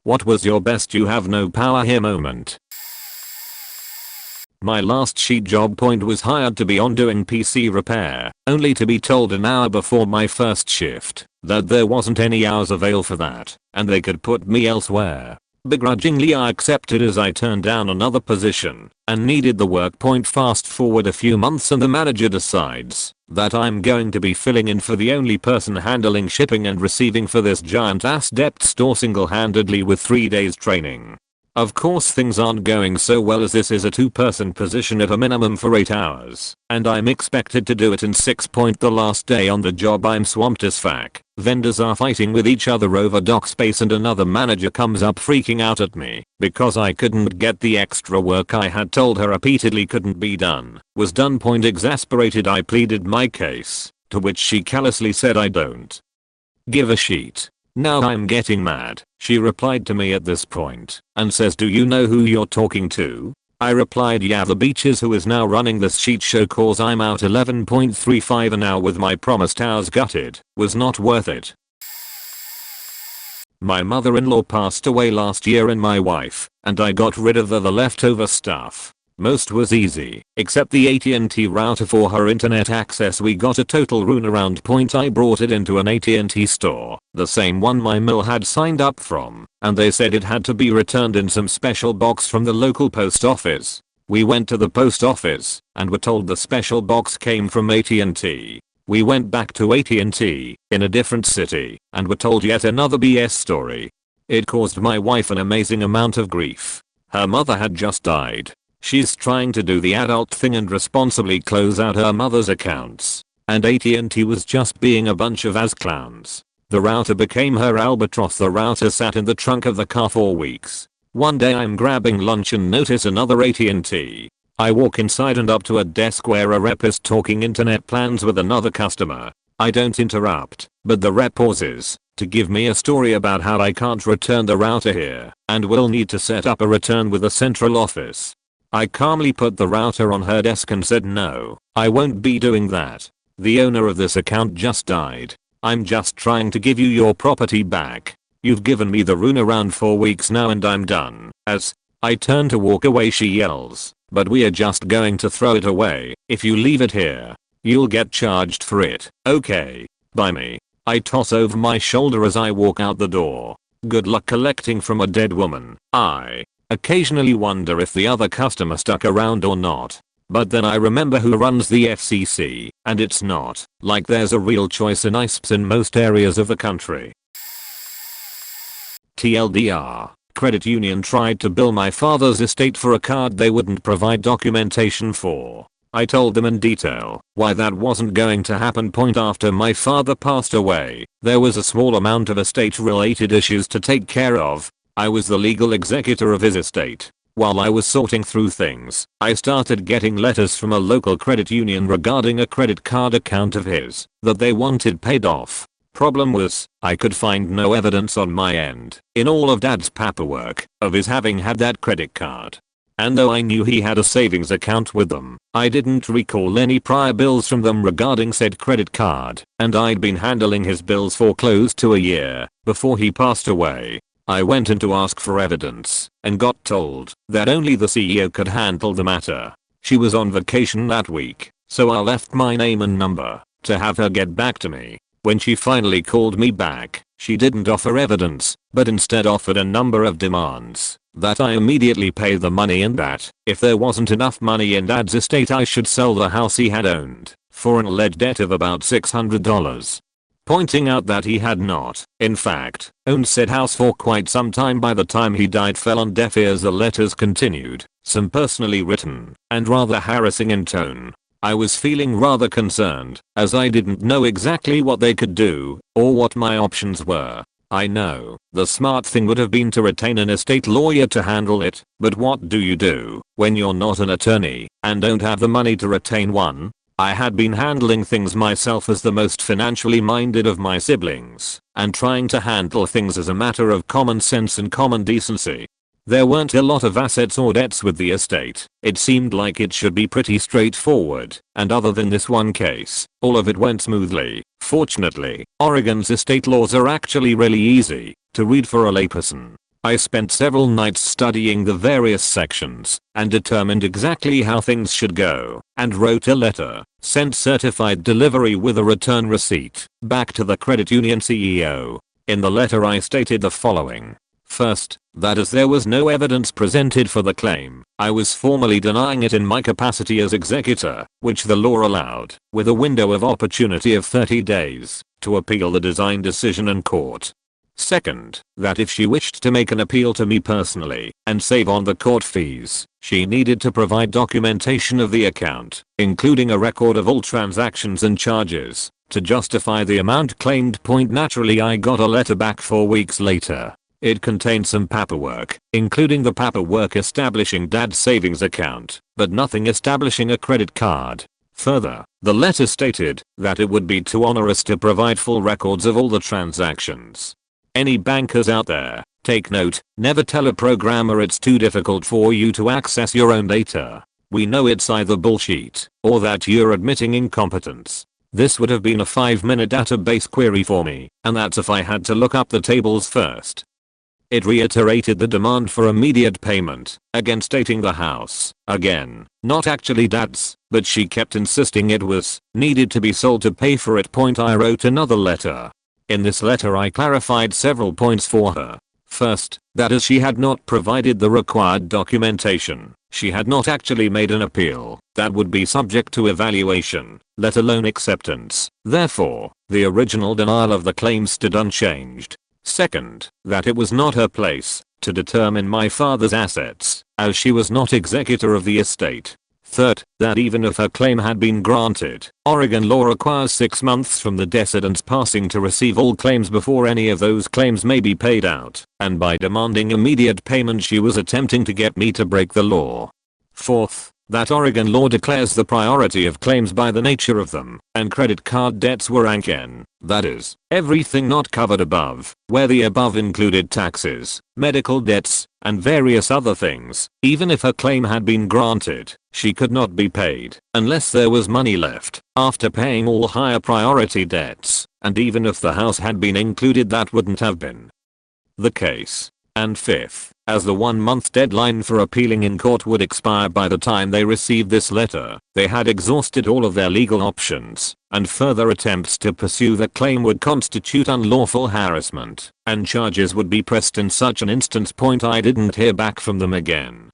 What was your best you have no power here moment? My last sheet job point was hired to be on doing PC repair, only to be told an hour before my first shift that there wasn't any hours available for that and they could put me elsewhere. Begrudgingly I accepted as I turned down another position and needed the work point. Fast forward a few months and the manager decides that I'm going to be filling in for the only person handling shipping and receiving for this giant ass depth store single-handedly with 3 days training. Of course things aren't going so well as this is a 2-person position at a minimum for 8 hours, and I'm expected to do it in 6. The last day on the job I'm swamped as fuck. Vendors are fighting with each other over dock space and another manager comes up freaking out at me because I couldn't get the extra work I had told her repeatedly couldn't be done was done. Exasperated I pleaded my case, to which she callously said I don't give a shit. Now I'm getting mad. She replied to me at this point and says, do you know who you're talking to? I replied, yeah, the Beaches, who is now running this shit show cause I'm out 11.35 an hour with my promised hours gutted. Was not worth it. My mother-in-law passed away last year and my wife and I got rid of the leftover stuff. Most was easy, except the AT&T router for her internet access. We got a total runaround. I brought it into an AT&T store, the same one my mill had signed up from, and they said it had to be returned in some special box from the local post office. We went to the post office and were told the special box came from AT&T. We went back to AT&T in a different city and were told yet another BS story. It caused my wife an amazing amount of grief. Her mother had just died. She's trying to do the adult thing and responsibly close out her mother's accounts. And AT&T was just being a bunch of ass clowns. The router became her albatross. The router sat in the trunk of the car for weeks. One day I'm grabbing lunch and notice another AT&T. I walk inside and up to a desk where a rep is talking internet plans with another customer. I don't interrupt, but the rep pauses to give me a story about how I can't return the router here and will need to set up a return with the central office. I calmly put the router on her desk and said, no, I won't be doing that. The owner of this account just died. I'm just trying to give you your property back. You've given me the runaround for weeks now and I'm done. As I turn to walk away she yells, but we are just going to throw it away. If you leave it here, you'll get charged for it. Okay, bye me. I toss over my shoulder as I walk out the door. Good luck collecting from a dead woman. I occasionally wonder if the other customer stuck around or not. But then I remember who runs the FCC, and it's not like there's a real choice in ISPs in most areas of the country. TLDR, credit union tried to bill my father's estate for a card they wouldn't provide documentation for. I told them in detail why that wasn't going to happen. After my father passed away, there was a small amount of estate related issues to take care of. I was the legal executor of his estate. While I was sorting through things, I started getting letters from a local credit union regarding a credit card account of his that they wanted paid off. Problem was, I could find no evidence on my end, in all of dad's paperwork, of his having had that credit card. And though I knew he had a savings account with them, I didn't recall any prior bills from them regarding said credit card, and I'd been handling his bills for close to a year before he passed away. I went in to ask for evidence and got told that only the CEO could handle the matter. She was on vacation that week, so I left my name and number to have her get back to me. When she finally called me back, she didn't offer evidence, but instead offered a number of demands that I immediately pay the money and that if there wasn't enough money in dad's estate I should sell the house he had owned for an alleged debt of about $600. Pointing out that he had not, in fact, owned said house for quite some time. By the time he died fell on deaf ears. The letters continued, some personally written and rather harassing in tone. I was feeling rather concerned, as I didn't know exactly what they could do or what my options were. I know the smart thing would have been to retain an estate lawyer to handle it, but what do you do when you're not an attorney and don't have the money to retain one? I had been handling things myself as the most financially minded of my siblings, and trying to handle things as a matter of common sense and common decency. There weren't a lot of assets or debts with the estate. It seemed like it should be pretty straightforward, and other than this one case, all of it went smoothly. Fortunately, Oregon's estate laws are actually really easy to read for a layperson. I spent several nights studying the various sections and determined exactly how things should go and wrote a letter, sent certified delivery with a return receipt, back to the credit union CEO. In the letter I stated the following. First, that as there was no evidence presented for the claim, I was formally denying it in my capacity as executor, which the law allowed, with a window of opportunity of 30 days, to appeal the design decision in court. Second, that if she wished to make an appeal to me personally and save on the court fees, she needed to provide documentation of the account, including a record of all transactions and charges, to justify the amount claimed. Naturally, I got a letter back 4 weeks later. It contained some paperwork, including the paperwork establishing Dad's savings account, but nothing establishing a credit card. Further, the letter stated that it would be too onerous to provide full records of all the transactions. Any bankers out there, take note, never tell a programmer it's too difficult for you to access your own data. We know it's either bullshit or that you're admitting incompetence. This would have been a 5-minute database query for me, and that's if I had to look up the tables first. It reiterated the demand for immediate payment, again stating the house, again, not actually Dad's, but she kept insisting it was, needed to be sold to pay for it. I wrote another letter. In this letter I clarified several points for her. First, that as she had not provided the required documentation, she had not actually made an appeal that would be subject to evaluation, let alone acceptance. Therefore, the original denial of the claim stood unchanged. Second, that it was not her place to determine my father's assets, as she was not executor of the estate. Third, that even if her claim had been granted, Oregon law requires 6 months from the decedent's passing to receive all claims before any of those claims may be paid out, and by demanding immediate payment she was attempting to get me to break the law. Fourth, that Oregon law declares the priority of claims by the nature of them, and credit card debts were ANCN, that is, everything not covered above, where the above included taxes, medical debts, and various other things. Even if her claim had been granted, she could not be paid unless there was money left after paying all higher priority debts, and even if the house had been included that wouldn't have been the case. And fifth, as the 1-month deadline for appealing in court would expire by the time they received this letter, they had exhausted all of their legal options, and further attempts to pursue the claim would constitute unlawful harassment, and charges would be pressed in such an instance. I didn't hear back from them again.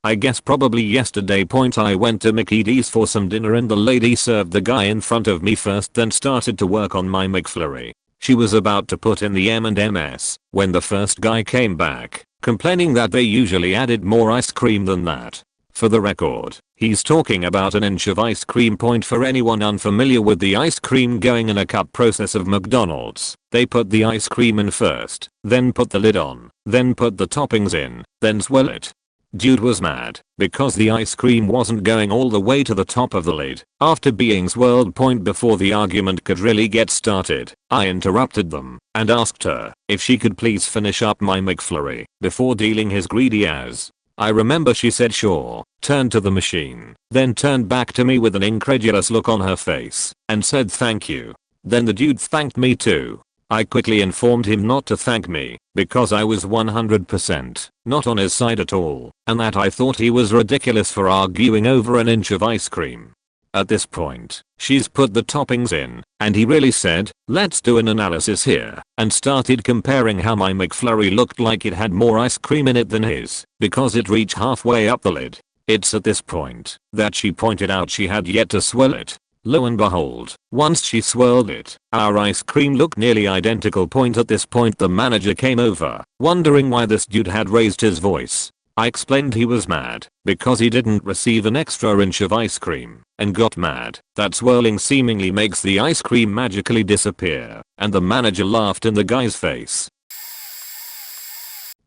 I guess probably yesterday. I went to McD's for some dinner and the lady served the guy in front of me first, then started to work on my McFlurry. She was about to put in the M&Ms when the first guy came back, complaining that they usually added more ice cream than that. For the record, he's talking about an inch of ice cream. For anyone unfamiliar with the ice cream going in a cup process of McDonald's, they put the ice cream in first, then put the lid on, then put the toppings in, then swirl it. Dude was mad because the ice cream wasn't going all the way to the top of the lid after being swirled. Before the argument could really get started, I interrupted them and asked her if she could please finish up my McFlurry before dealing his greedy ass. I remember she said sure, turned to the machine, then turned back to me with an incredulous look on her face and said thank you. Then the dude thanked me too. I quickly informed him not to thank me because I was 100% not on his side at all, and that I thought he was ridiculous for arguing over an inch of ice cream. At this point, she's put the toppings in, and he really said, let's do an analysis here, and started comparing how my McFlurry looked like it had more ice cream in it than his, because it reached halfway up the lid. It's at this point that she pointed out she had yet to swirl it. Lo and behold, once she swirled it, our ice cream looked nearly identical. At this point the manager came over, wondering why this dude had raised his voice. I explained he was mad because he didn't receive an extra inch of ice cream, and got mad that swirling seemingly makes the ice cream magically disappear, and the manager laughed in the guy's face.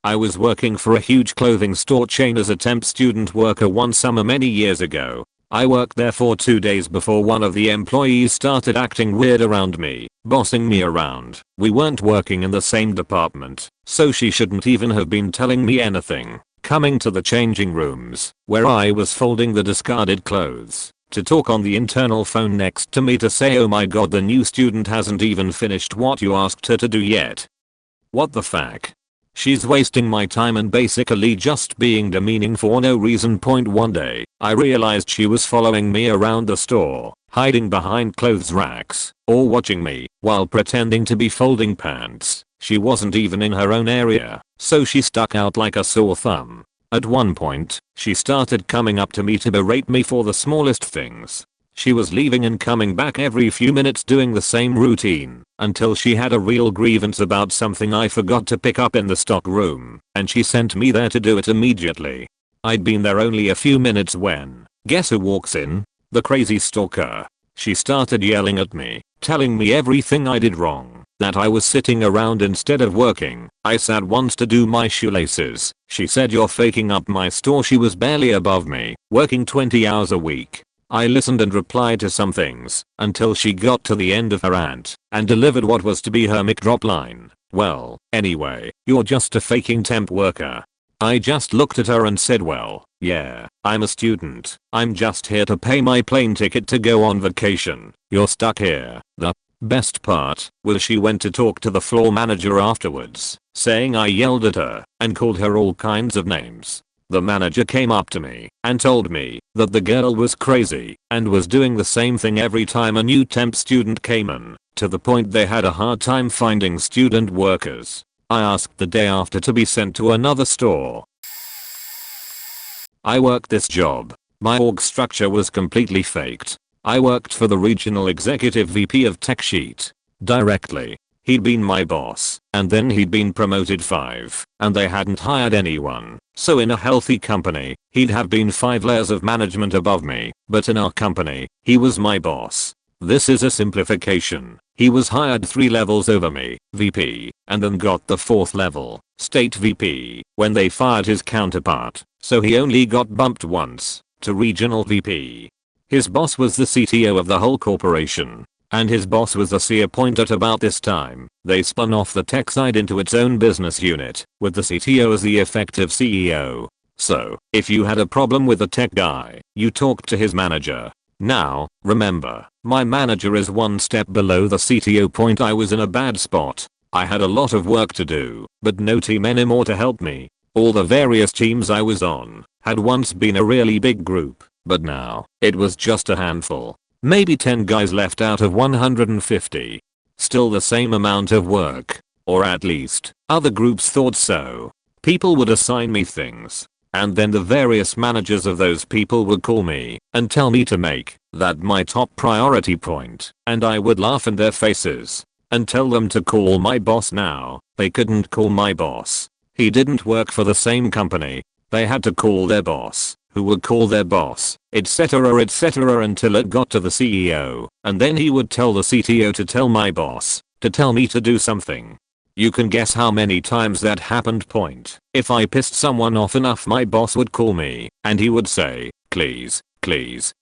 I was working for a huge clothing store chain as a temp student worker one summer many years ago. I worked there for 2 days before one of the employees started acting weird around me, bossing me around. We weren't working in the same department, so she shouldn't even have been telling me anything. Coming to the changing rooms, where I was folding the discarded clothes, to talk on the internal phone next to me to say, oh my god, the new student hasn't even finished what you asked her to do yet. What the fuck? She's wasting my time and basically just being demeaning for no reason. One day, I realized she was following me around the store, hiding behind clothes racks, or watching me while pretending to be folding pants. She wasn't even in her own area, so she stuck out like a sore thumb. At one point, she started coming up to me to berate me for the smallest things. She was leaving and coming back every few minutes doing the same routine, until she had a real grievance about something I forgot to pick up in the stock room, and she sent me there to do it immediately. I'd been there only a few minutes when, guess who walks in? The crazy stalker. She started yelling at me, telling me everything I did wrong, that I was sitting around instead of working. I sat once to do my shoelaces. She said, "You're faking up my store." She was barely above me, working 20 hours a week. I listened and replied to some things, until she got to the end of her rant, and delivered what was to be her mic drop line. "Well, anyway, you're just a faking temp worker." I just looked at her and said, "Well, yeah, I'm a student. I'm just here to pay my plane ticket to go on vacation. You're stuck here." The best part was she went to talk to the floor manager afterwards, saying I yelled at her and called her all kinds of names. The manager came up to me and told me that the girl was crazy and was doing the same thing every time a new temp student came in, to the point they had a hard time finding student workers. I asked the day after to be sent to another store. I worked this job. My org structure was completely faked. I worked for the regional executive VP of Tech Sheet. Directly. He'd been my boss, and then he'd been promoted 5, and they hadn't hired anyone. So in a healthy company, he'd have been 5 layers of management above me, but in our company, he was my boss. This is a simplification. He was hired 3 levels over me, VP, and then got the 4th level, state VP, when they fired his counterpart, so he only got bumped once, to regional VP. His boss was the CTO of the whole corporation. And his boss was the C appointed at about this time. They spun off the tech side into its own business unit, with the CTO as the effective CEO. So, if you had a problem with the tech guy, you talked to his manager. Now, remember, my manager is one step below the CTO point. I was in a bad spot. I had a lot of work to do, but no team anymore to help me. All the various teams I was on had once been a really big group, but now, it was just a handful. Maybe 10 guys left out of 150. Still the same amount of work. Or at least, other groups thought so. People would assign me things. And then the various managers of those people would call me and tell me to make that my top priority point. And I would laugh in their faces and tell them to call my boss now. They couldn't call my boss. He didn't work for the same company. They had to call their boss, who would call their boss, etc. until it got to the CEO, and then he would tell the CTO to tell my boss, to tell me to do something. You can guess how many times that happened. If I pissed someone off enough, my boss would call me, and he would say, please,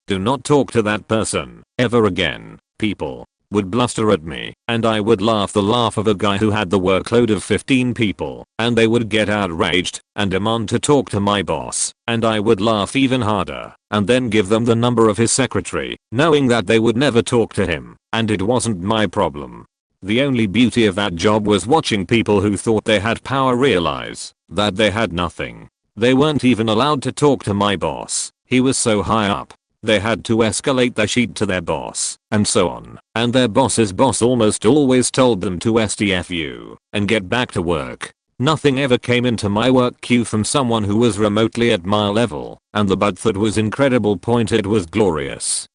do not talk to that person ever again. People would bluster at me, and I would laugh the laugh of a guy who had the workload of 15 people, and they would get outraged and demand to talk to my boss, and I would laugh even harder, and then give them the number of his secretary, knowing that they would never talk to him, and it wasn't my problem. The only beauty of that job was watching people who thought they had power realize that they had nothing. They weren't even allowed to talk to my boss. He was so high up. They had to escalate their sheet to their boss, and so on. And their boss's boss almost always told them to STFU and get back to work. Nothing ever came into my work queue from someone who was remotely at my level, and the but that was incredible. It was glorious.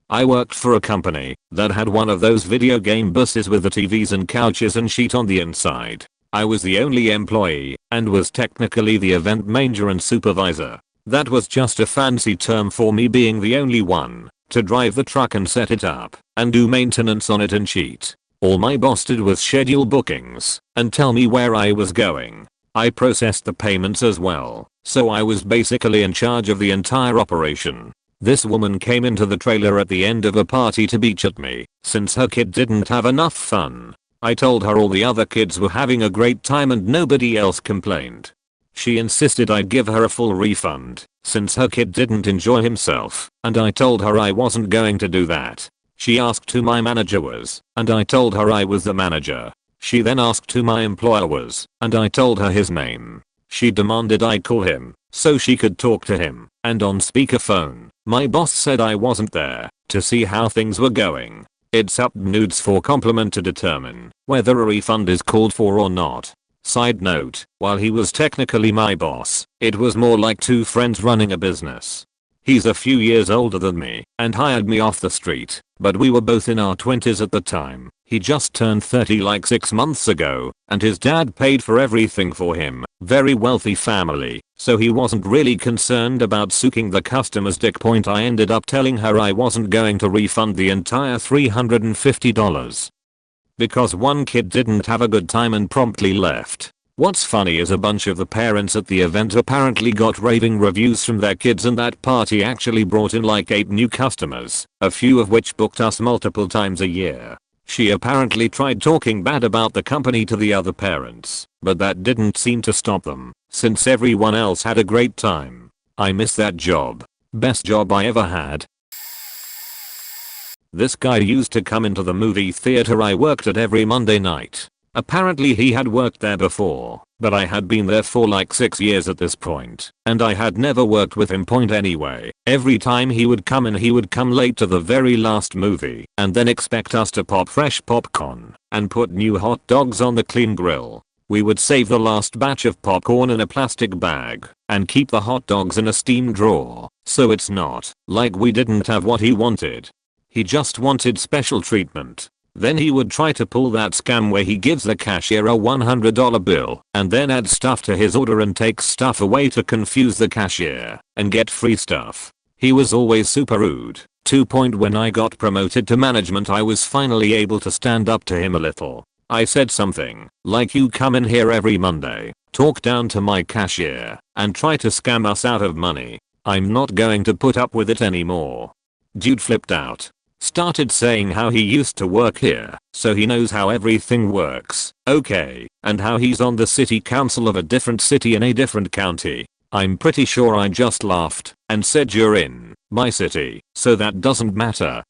I worked for a company that had one of those video game buses with the TVs and couches and sheet on the inside. I was the only employee and was technically the event manager and supervisor. That was just a fancy term for me being the only one to drive the truck and set it up and do maintenance on it and cheat. All my boss did was schedule bookings and tell me where I was going. I processed the payments as well, so I was basically in charge of the entire operation. This woman came into the trailer at the end of a party to bitch at me since her kid didn't have enough fun. I told her all the other kids were having a great time and nobody else complained. She insisted I'd give her a full refund since her kid didn't enjoy himself, and I told her I wasn't going to do that. She asked who my manager was, and I told her I was the manager. She then asked who my employer was, and I told her his name. She demanded I call him, so she could talk to him, and on speakerphone, my boss said I wasn't there to see how things were going. It's up nudes for compliment to determine whether a refund is called for or not. Side note, while he was technically my boss, it was more like two friends running a business. He's a few years older than me and hired me off the street, but we were both in our 20s at the time. He just turned 30 like 6 months ago, and his dad paid for everything for him. Very wealthy family, so he wasn't really concerned about sucking the customer's dick. Point I ended up telling her I wasn't going to refund the entire $350. Because one kid didn't have a good time and promptly left. What's funny is a bunch of the parents at the event apparently got raving reviews from their kids, and that party actually brought in like 8 new customers, a few of which booked us multiple times a year. She apparently tried talking bad about the company to the other parents, but that didn't seem to stop them, since everyone else had a great time. I miss that job. Best job I ever had. This guy used to come into the movie theater I worked at every Monday night. Apparently he had worked there before, but I had been there for like 6 years at this point, and I had never worked with him. Anyway, every time he would come in, he would come late to the very last movie and then expect us to pop fresh popcorn and put new hot dogs on the clean grill. We would save the last batch of popcorn in a plastic bag and keep the hot dogs in a steam drawer, so it's not like we didn't have what he wanted. He just wanted special treatment. Then he would try to pull that scam where he gives the cashier a $100 bill and then adds stuff to his order and takes stuff away to confuse the cashier and get free stuff. He was always super rude. When I got promoted to management, I was finally able to stand up to him a little. I said something like, "You come in here every Monday, talk down to my cashier, and try to scam us out of money. I'm not going to put up with it anymore." Dude flipped out. Started saying how he used to work here, so he knows how everything works, okay, and how he's on the city council of a different city in a different county. I'm pretty sure I just laughed and said, "You're in my city, so that doesn't matter."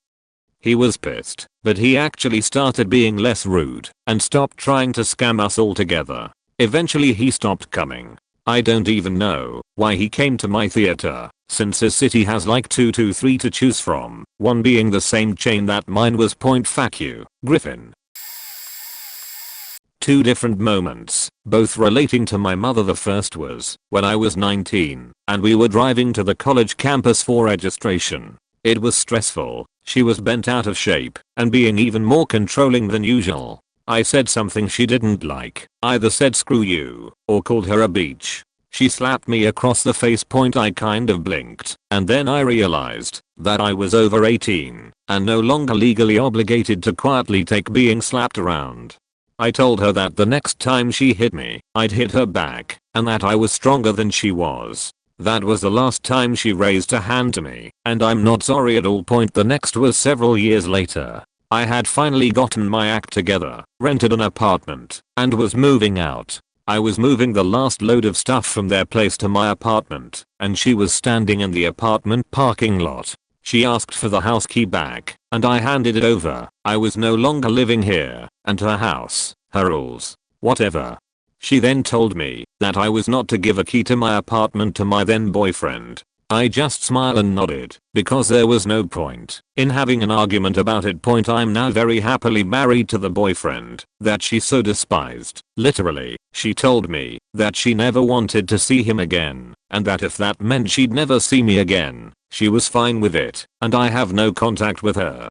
He was pissed, but he actually started being less rude and stopped trying to scam us altogether. Eventually he stopped coming. I don't even know why he came to my theater, since his city has like 2 to 3 to choose from, one being the same chain that mine was. Fuck you, Griffin. 2 different moments, both relating to my mother. The first was when I was 19 and we were driving to the college campus for registration. It was stressful. She was bent out of shape and being even more controlling than usual. I said something she didn't like, either said "screw you" or called her a bitch. She slapped me across the face. I kind of blinked, and then I realized that I was over 18 and no longer legally obligated to quietly take being slapped around. I told her that the next time she hit me, I'd hit her back, and that I was stronger than she was. That was the last time she raised a hand to me, and I'm not sorry at all. The next was several years later. I had finally gotten my act together, rented an apartment, and was moving out. I was moving the last load of stuff from their place to my apartment, and she was standing in the apartment parking lot. She asked for the house key back, and I handed it over. I was no longer living here, and her house, her rules, whatever. She then told me that I was not to give a key to my apartment to my then boyfriend. I just smiled and nodded, because there was no point in having an argument about it. I'm now very happily married to the boyfriend that she so despised. Literally, she told me that she never wanted to see him again, and that if that meant she'd never see me again, she was fine with it, and I have no contact with her.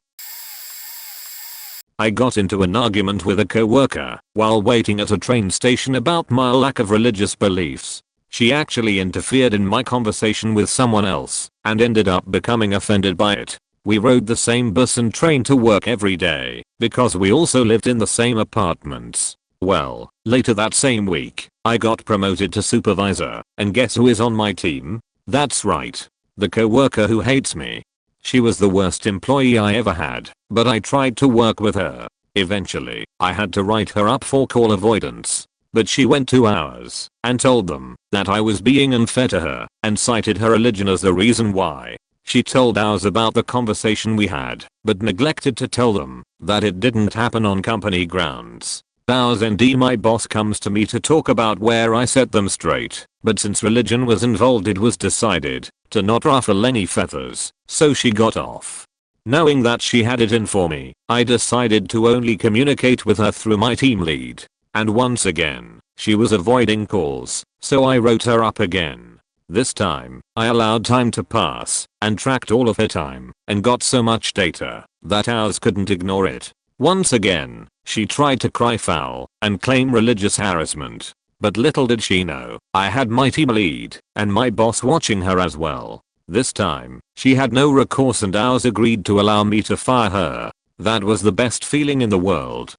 I got into an argument with a coworker while waiting at a train station about my lack of religious beliefs. She actually interfered in my conversation with someone else and ended up becoming offended by it. We rode the same bus and train to work every day because we also lived in the same apartments. Well, later that same week, I got promoted to supervisor, and guess who is on my team? That's right, the coworker who hates me. She was the worst employee I ever had, but I tried to work with her. Eventually, I had to write her up for call avoidance. But she went to ours and told them that I was being unfair to her and cited her religion as the reason why. She told ours about the conversation we had, but neglected to tell them that it didn't happen on company grounds. Hours ND my boss comes to me to talk about where I set them straight, but since religion was involved it was decided to not ruffle any feathers, so she got off. Knowing that she had it in for me, I decided to only communicate with her through my team lead. And once again, she was avoiding calls, so I wrote her up again. This time, I allowed time to pass and tracked all of her time and got so much data that ours couldn't ignore it. Once again, she tried to cry foul and claim religious harassment. But little did she know, I had my team lead and my boss watching her as well. This time, she had no recourse and ours agreed to allow me to fire her. That was the best feeling in the world.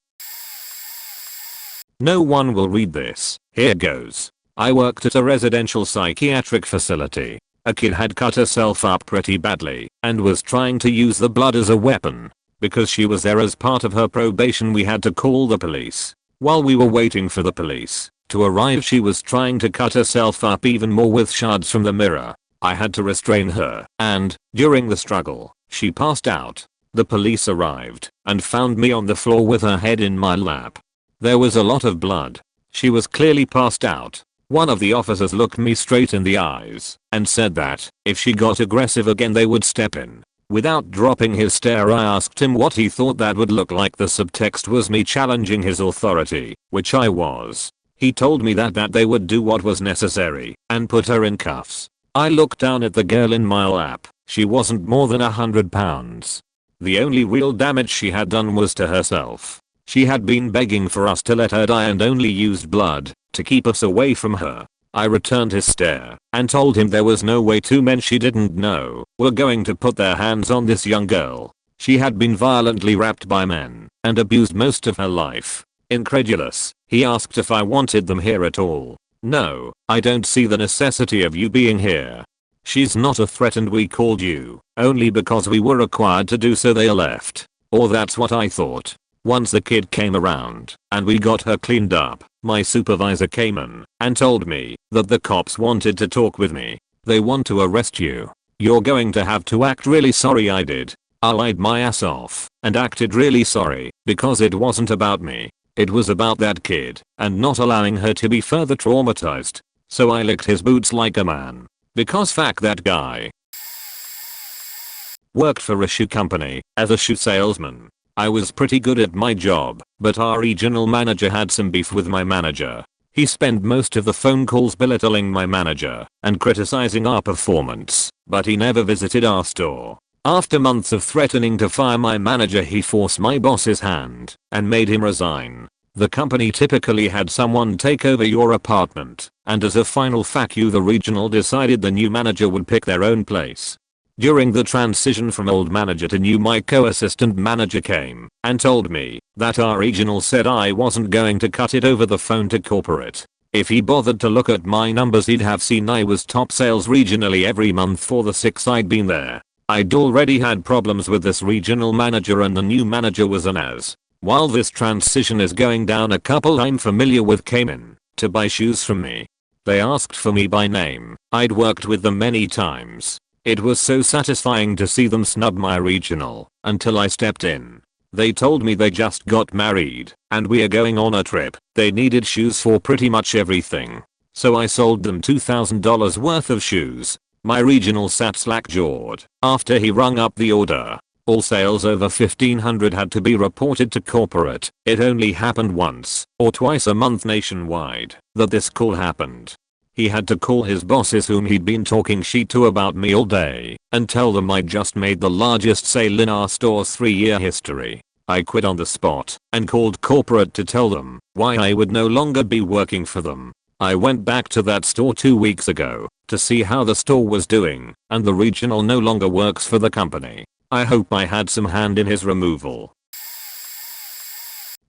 No one will read this. Here goes. I worked at a residential psychiatric facility. A kid had cut herself up pretty badly and was trying to use the blood as a weapon. Because she was there as part of her probation we had to call the police. While we were waiting for the police to arrive she was trying to cut herself up even more with shards from the mirror. I had to restrain her and, during the struggle, she passed out. The police arrived and found me on the floor with her head in my lap. There was a lot of blood. She was clearly passed out. One of the officers looked me straight in the eyes and said that if she got aggressive again they would step in. Without dropping his stare I asked him what he thought that would look like. The subtext was me challenging his authority, which I was. He told me that they would do what was necessary and put her in cuffs. I looked down at the girl in my lap. She wasn't more than 100 pounds. The only real damage she had done was to herself. She had been begging for us to let her die and only used blood to keep us away from her. I returned his stare and told him there was no way two men she didn't know were going to put their hands on this young girl. She had been violently raped by men and abused most of her life. Incredulous, he asked if I wanted them here at all. No, I don't see the necessity of you being here. She's not a threat and we called you only because we were required to do so. They left. Or that's what I thought. Once the kid came around and we got her cleaned up, my supervisor came in and told me that the cops wanted to talk with me. They want to arrest you. You're going to have to act really sorry. I did. I lied my ass off and acted really sorry because it wasn't about me. It was about that kid and not allowing her to be further traumatized. So I licked his boots like a man. Because fuck that guy. Worked for a shoe company as a shoe salesman. I was pretty good at my job, but our regional manager had some beef with my manager. He spent most of the phone calls belittling my manager and criticizing our performance, but he never visited our store. After months of threatening to fire my manager he forced my boss's hand and made him resign. The company typically had someone take over your apartment, and as a final fuck you the regional decided the new manager would pick their own place. During the transition from old manager to new my co-assistant manager came and told me that our regional said I wasn't going to cut it over the phone to corporate. If he bothered to look at my numbers he'd have seen I was top sales regionally every month for the 6 I'd been there. I'd already had problems with this regional manager and the new manager was an ass. While this transition is going down a couple I'm familiar with came in to buy shoes from me. They asked for me by name. I'd worked with them many times. It was so satisfying to see them snub my regional until I stepped in. They told me they just got married and we are going on a trip. They needed shoes for pretty much everything. So I sold them $2,000 worth of shoes. My regional sat slack-jawed after he rung up the order. All sales over $1,500 had to be reported to corporate. It only happened once or twice a month nationwide that this call happened. He had to call his bosses whom he'd been talking shit to about me all day and tell them I'd just made the largest sale in our store's 3-year history. I quit on the spot and called corporate to tell them why I would no longer be working for them. I went back to that store 2 weeks ago to see how the store was doing and the regional no longer works for the company. I hope I had some hand in his removal.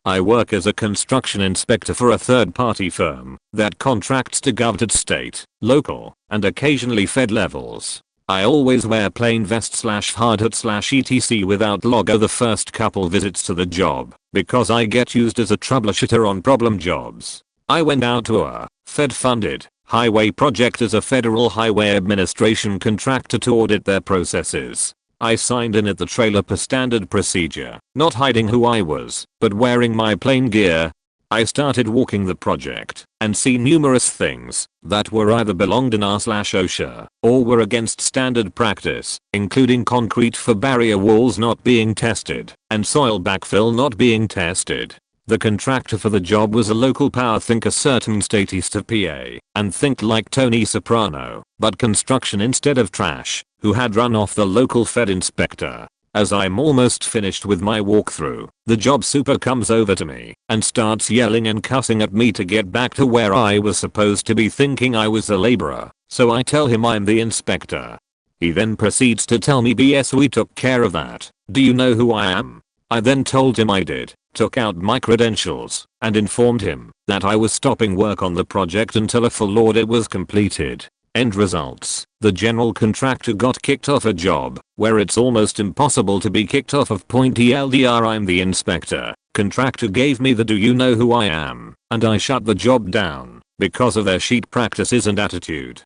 I work as a construction inspector for a third-party firm that contracts to government at state, local, and occasionally fed levels. I always wear plain vest/hard hat/etc without logo the first couple visits to the job because I get used as a troubleshooter on problem jobs. I went out to a Fed-funded highway project as a Federal Highway Administration contractor to audit their processes. I signed in at the trailer per standard procedure, not hiding who I was, but wearing my plain gear. I started walking the project and see numerous things that were either belonged in r/OSHA or were against standard practice, including concrete for barrier walls not being tested and soil backfill not being tested. The contractor for the job was a local power thinker certain state east of PA and think like Tony Soprano, but construction instead of trash, who had run off the local Fed inspector. As I'm almost finished with my walkthrough, the job super comes over to me and starts yelling and cussing at me to get back to where I was supposed to be, thinking I was a laborer, so I tell him I'm the inspector. He then proceeds to tell me BS we took care of that, do you know who I am? I then told him I did, took out my credentials, and informed him that I was stopping work on the project until a full audit was completed. End results, the general contractor got kicked off a job where it's almost impossible to be kicked off of. TLDR I'm the inspector. Contractor gave me the do you know who I am, and I shut the job down because of their sheet practices and attitude.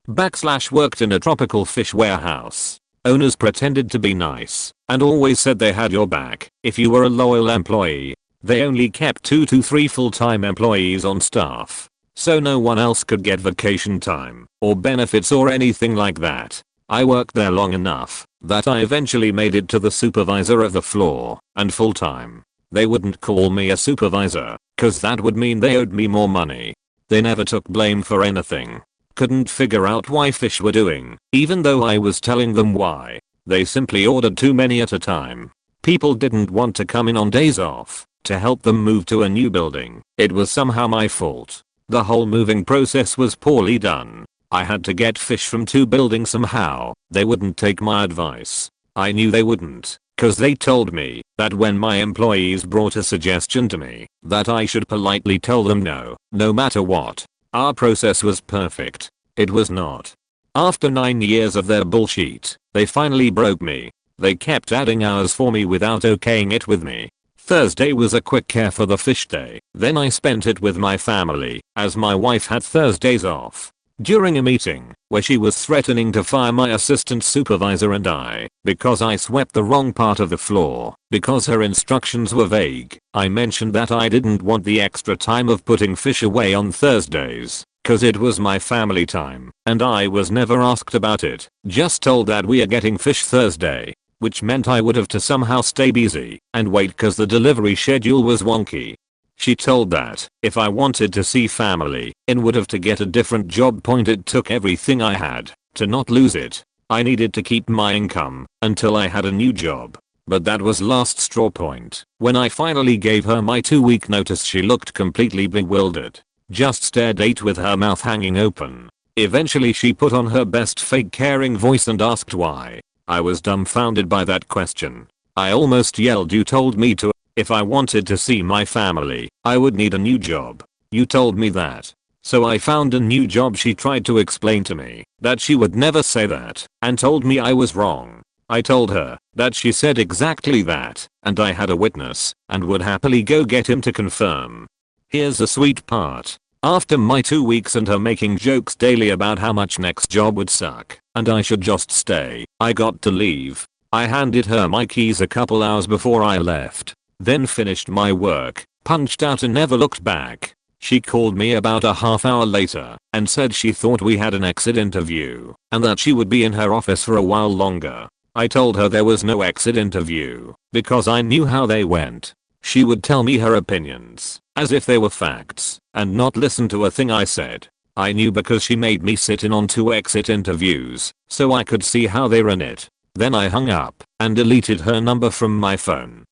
Worked in a tropical fish warehouse. Owners pretended to be nice and always said they had your back if you were a loyal employee. They only kept 2 to 3 full-time employees on staff, so no one else could get vacation time or benefits or anything like that. I worked there long enough that I eventually made it to the supervisor of the floor and full-time. They wouldn't call me a supervisor, cause that would mean they owed me more money. They never took blame for anything. Couldn't figure out why fish were doing, even though I was telling them why. They simply ordered too many at a time. People didn't want to come in on days off to help them move to a new building. It was somehow my fault. The whole moving process was poorly done. I had to get fish from 2 buildings somehow. They wouldn't take my advice. I knew they wouldn't, cause they told me that when my employees brought a suggestion to me, that I should politely tell them no, no matter what. Our process was perfect. It was not. After 9 years of their bullshit, they finally broke me. They kept adding hours for me without okaying it with me. Thursday was a quick care for the fish day, then I spent it with my family, as my wife had Thursdays off. During a meeting, where she was threatening to fire my assistant supervisor and I, because I swept the wrong part of the floor, because her instructions were vague, I mentioned that I didn't want the extra time of putting fish away on Thursdays, cause it was my family time, and I was never asked about it, just told that we are getting fish Thursday. Which meant I would have to somehow stay busy and wait cause the delivery schedule was wonky. She told that if I wanted to see family, I would have to get a different job. It took everything I had to not lose it. I needed to keep my income until I had a new job. But that was last straw point. When I finally gave her my 2-week notice, she looked completely bewildered. Just stared at with her mouth hanging open. Eventually she put on her best fake caring voice and asked why. I was dumbfounded by that question. I almost yelled, you told me to. If I wanted to see my family, I would need a new job. You told me that. So I found a new job. She tried to explain to me that she would never say that and told me I was wrong. I told her that she said exactly that and I had a witness and would happily go get him to confirm. Here's the sweet part. After my 2 weeks and her making jokes daily about how much next job would suck and I should just stay, I got to leave. I handed her my keys a couple hours before I left, then finished my work, punched out and never looked back. She called me about a half hour later and said she thought we had an exit interview and that she would be in her office for a while longer. I told her there was no exit interview because I knew how they went. She would tell me her opinions as if they were facts and not listen to a thing I said. I knew because she made me sit in on 2 exit interviews so I could see how they ran it. Then I hung up and deleted her number from my phone.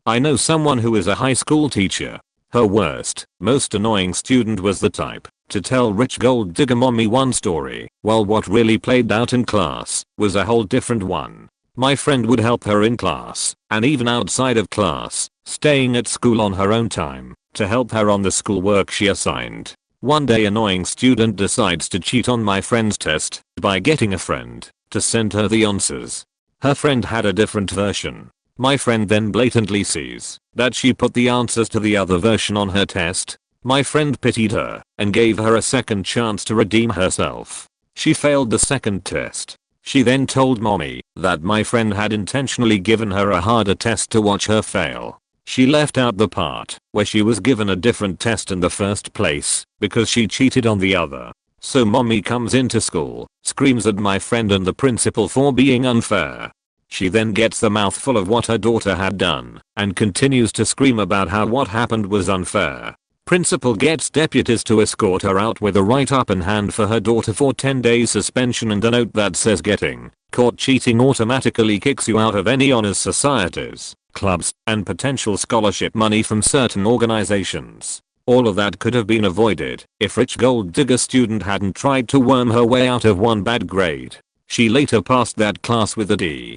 I know someone who is a high school teacher. Her worst, most annoying student was the type to tell rich gold digger mommy one story, while what really played out in class was a whole different one. My friend would help her in class, and even outside of class, staying at school on her own time, to help her on the schoolwork she assigned. One day annoying student decides to cheat on my friend's test by getting a friend to send her the answers. Her friend had a different version. My friend then blatantly sees that she put the answers to the other version on her test. My friend pitied her and gave her a second chance to redeem herself. She failed the second test. She then told mommy that my friend had intentionally given her a harder test to watch her fail. She left out the part where she was given a different test in the first place because she cheated on the other. So mommy comes into school, screams at my friend and the principal for being unfair. She then gets the mouthful of what her daughter had done and continues to scream about how what happened was unfair. Principal gets deputies to escort her out with a write-up in hand for her daughter for 10 days suspension and a note that says getting caught cheating automatically kicks you out of any honors societies, clubs, and potential scholarship money from certain organizations. All of that could have been avoided if rich gold digger student hadn't tried to worm her way out of one bad grade. She later passed that class with a D.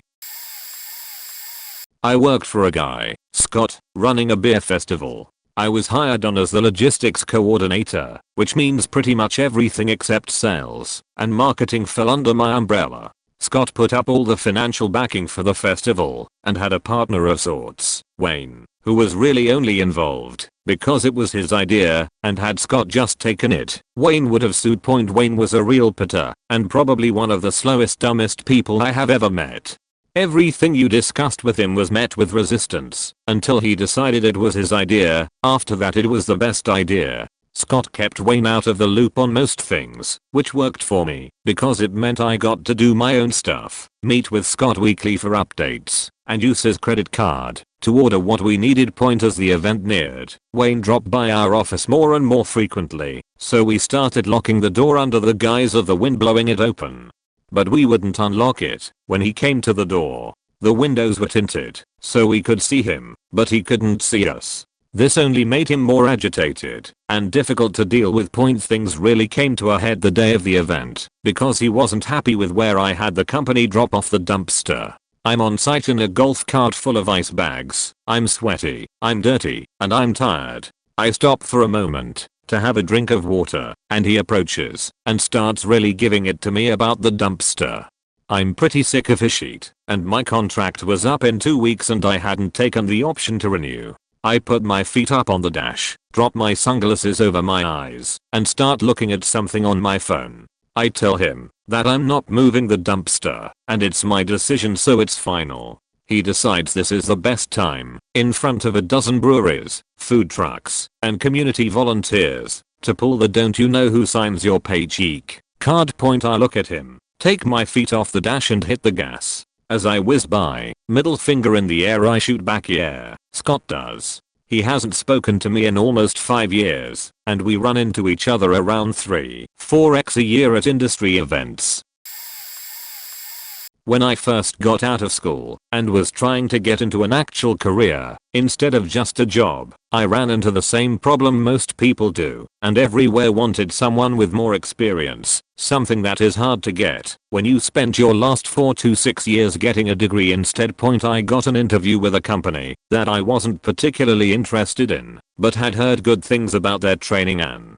I worked for a guy, Scott, running a beer festival. I was hired on as the logistics coordinator, which means pretty much everything except sales and marketing fell under my umbrella. Scott put up all the financial backing for the festival and had a partner of sorts, Wayne, who was really only involved because it was his idea, and had Scott just taken it, Wayne would have sued. Wayne was a real pitter and probably one of the slowest, dumbest people I have ever met. Everything you discussed with him was met with resistance until he decided it was his idea. After that it was the best idea. Scott kept Wayne out of the loop on most things, which worked for me because it meant I got to do my own stuff, meet with Scott weekly for updates, and use his credit card to order what we needed. As the event neared, Wayne dropped by our office more and more frequently, so we started locking the door under the guise of the wind blowing it open. But we wouldn't unlock it when he came to the door. The windows were tinted, so we could see him, but he couldn't see us. This only made him more agitated and difficult to deal with. Things really came to a head the day of the event because he wasn't happy with where I had the company drop off the dumpster. I'm on site in a golf cart full of ice bags. I'm sweaty, I'm dirty, and I'm tired. I stop for a moment to have a drink of water, and he approaches and starts really giving it to me about the dumpster. I'm pretty sick of his shit, and my contract was up in 2 weeks and I hadn't taken the option to renew. I put my feet up on the dash, drop my sunglasses over my eyes, and start looking at something on my phone. I tell him that I'm not moving the dumpster, and it's my decision, so it's final. He decides this is the best time, in front of a dozen breweries, food trucks, and community volunteers, to pull the "don't you know who signs your paycheck" card. I look at him, take my feet off the dash and hit the gas. As I whiz by, middle finger in the air, I shoot back "yeah, Scott does." He hasn't spoken to me in almost 5 years, and we run into each other around 3-4x a year at industry events. When I first got out of school and was trying to get into an actual career instead of just a job, I ran into the same problem most people do, and everywhere wanted someone with more experience, something that is hard to get when you spent your last 4 to 6 years getting a degree instead. I got an interview with a company that I wasn't particularly interested in, but had heard good things about their training and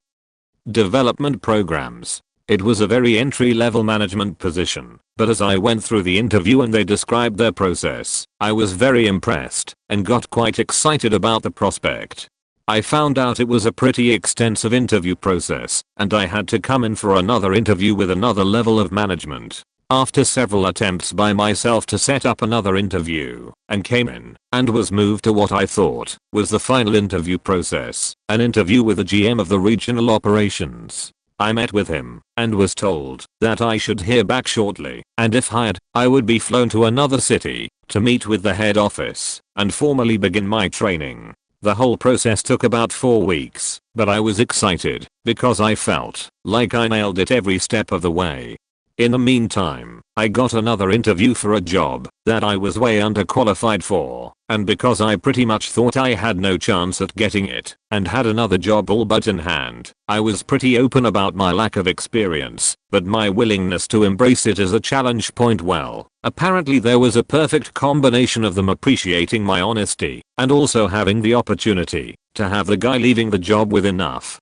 development programs. It was a very entry-level management position, but as I went through the interview and they described their process, I was very impressed and got quite excited about the prospect. I found out it was a pretty extensive interview process, and I had to come in for another interview with another level of management. After several attempts by myself to set up another interview, and came in and was moved to what I thought was the final interview process, an interview with the GM of the regional operations. I met with him and was told that I should hear back shortly, and if hired, I would be flown to another city to meet with the head office and formally begin my training. The whole process took about 4 weeks, but I was excited because I felt like I nailed it every step of the way. In the meantime, I got another interview for a job that I was way underqualified for, and because I pretty much thought I had no chance at getting it and had another job all but in hand, I was pretty open about my lack of experience, but my willingness to embrace it as a challenge. Well, apparently there was a perfect combination of them appreciating my honesty and also having the opportunity to have the guy leaving the job with enough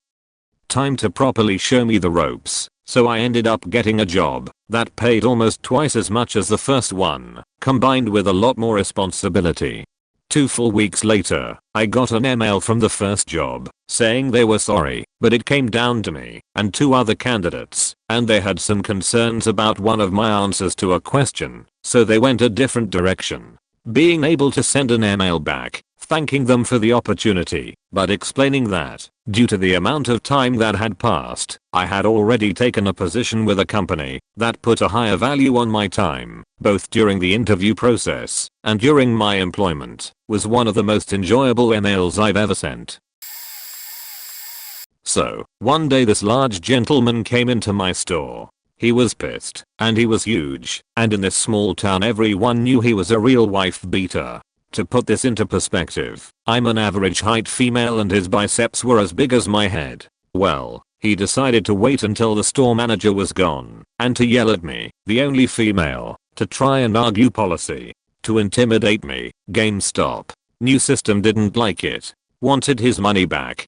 time to properly show me the ropes. So I ended up getting a job that paid almost twice as much as the first one, combined with a lot more responsibility. 2 full weeks later, I got an email from the first job saying they were sorry, but it came down to me and 2 other candidates, and they had some concerns about one of my answers to a question, so they went a different direction. Being able to send an email back, thanking them for the opportunity, but explaining that, due to the amount of time that had passed, I had already taken a position with a company that put a higher value on my time, both during the interview process and during my employment, was one of the most enjoyable emails I've ever sent. So, one day this large gentleman came into my store. He was pissed, and he was huge, and in this small town everyone knew he was a real wife beater. To put this into perspective, I'm an average height female and his biceps were as big as my head. Well, he decided to wait until the store manager was gone, and to yell at me, the only female, to try and argue policy, to intimidate me. GameStop. New system didn't like it. Wanted his money back.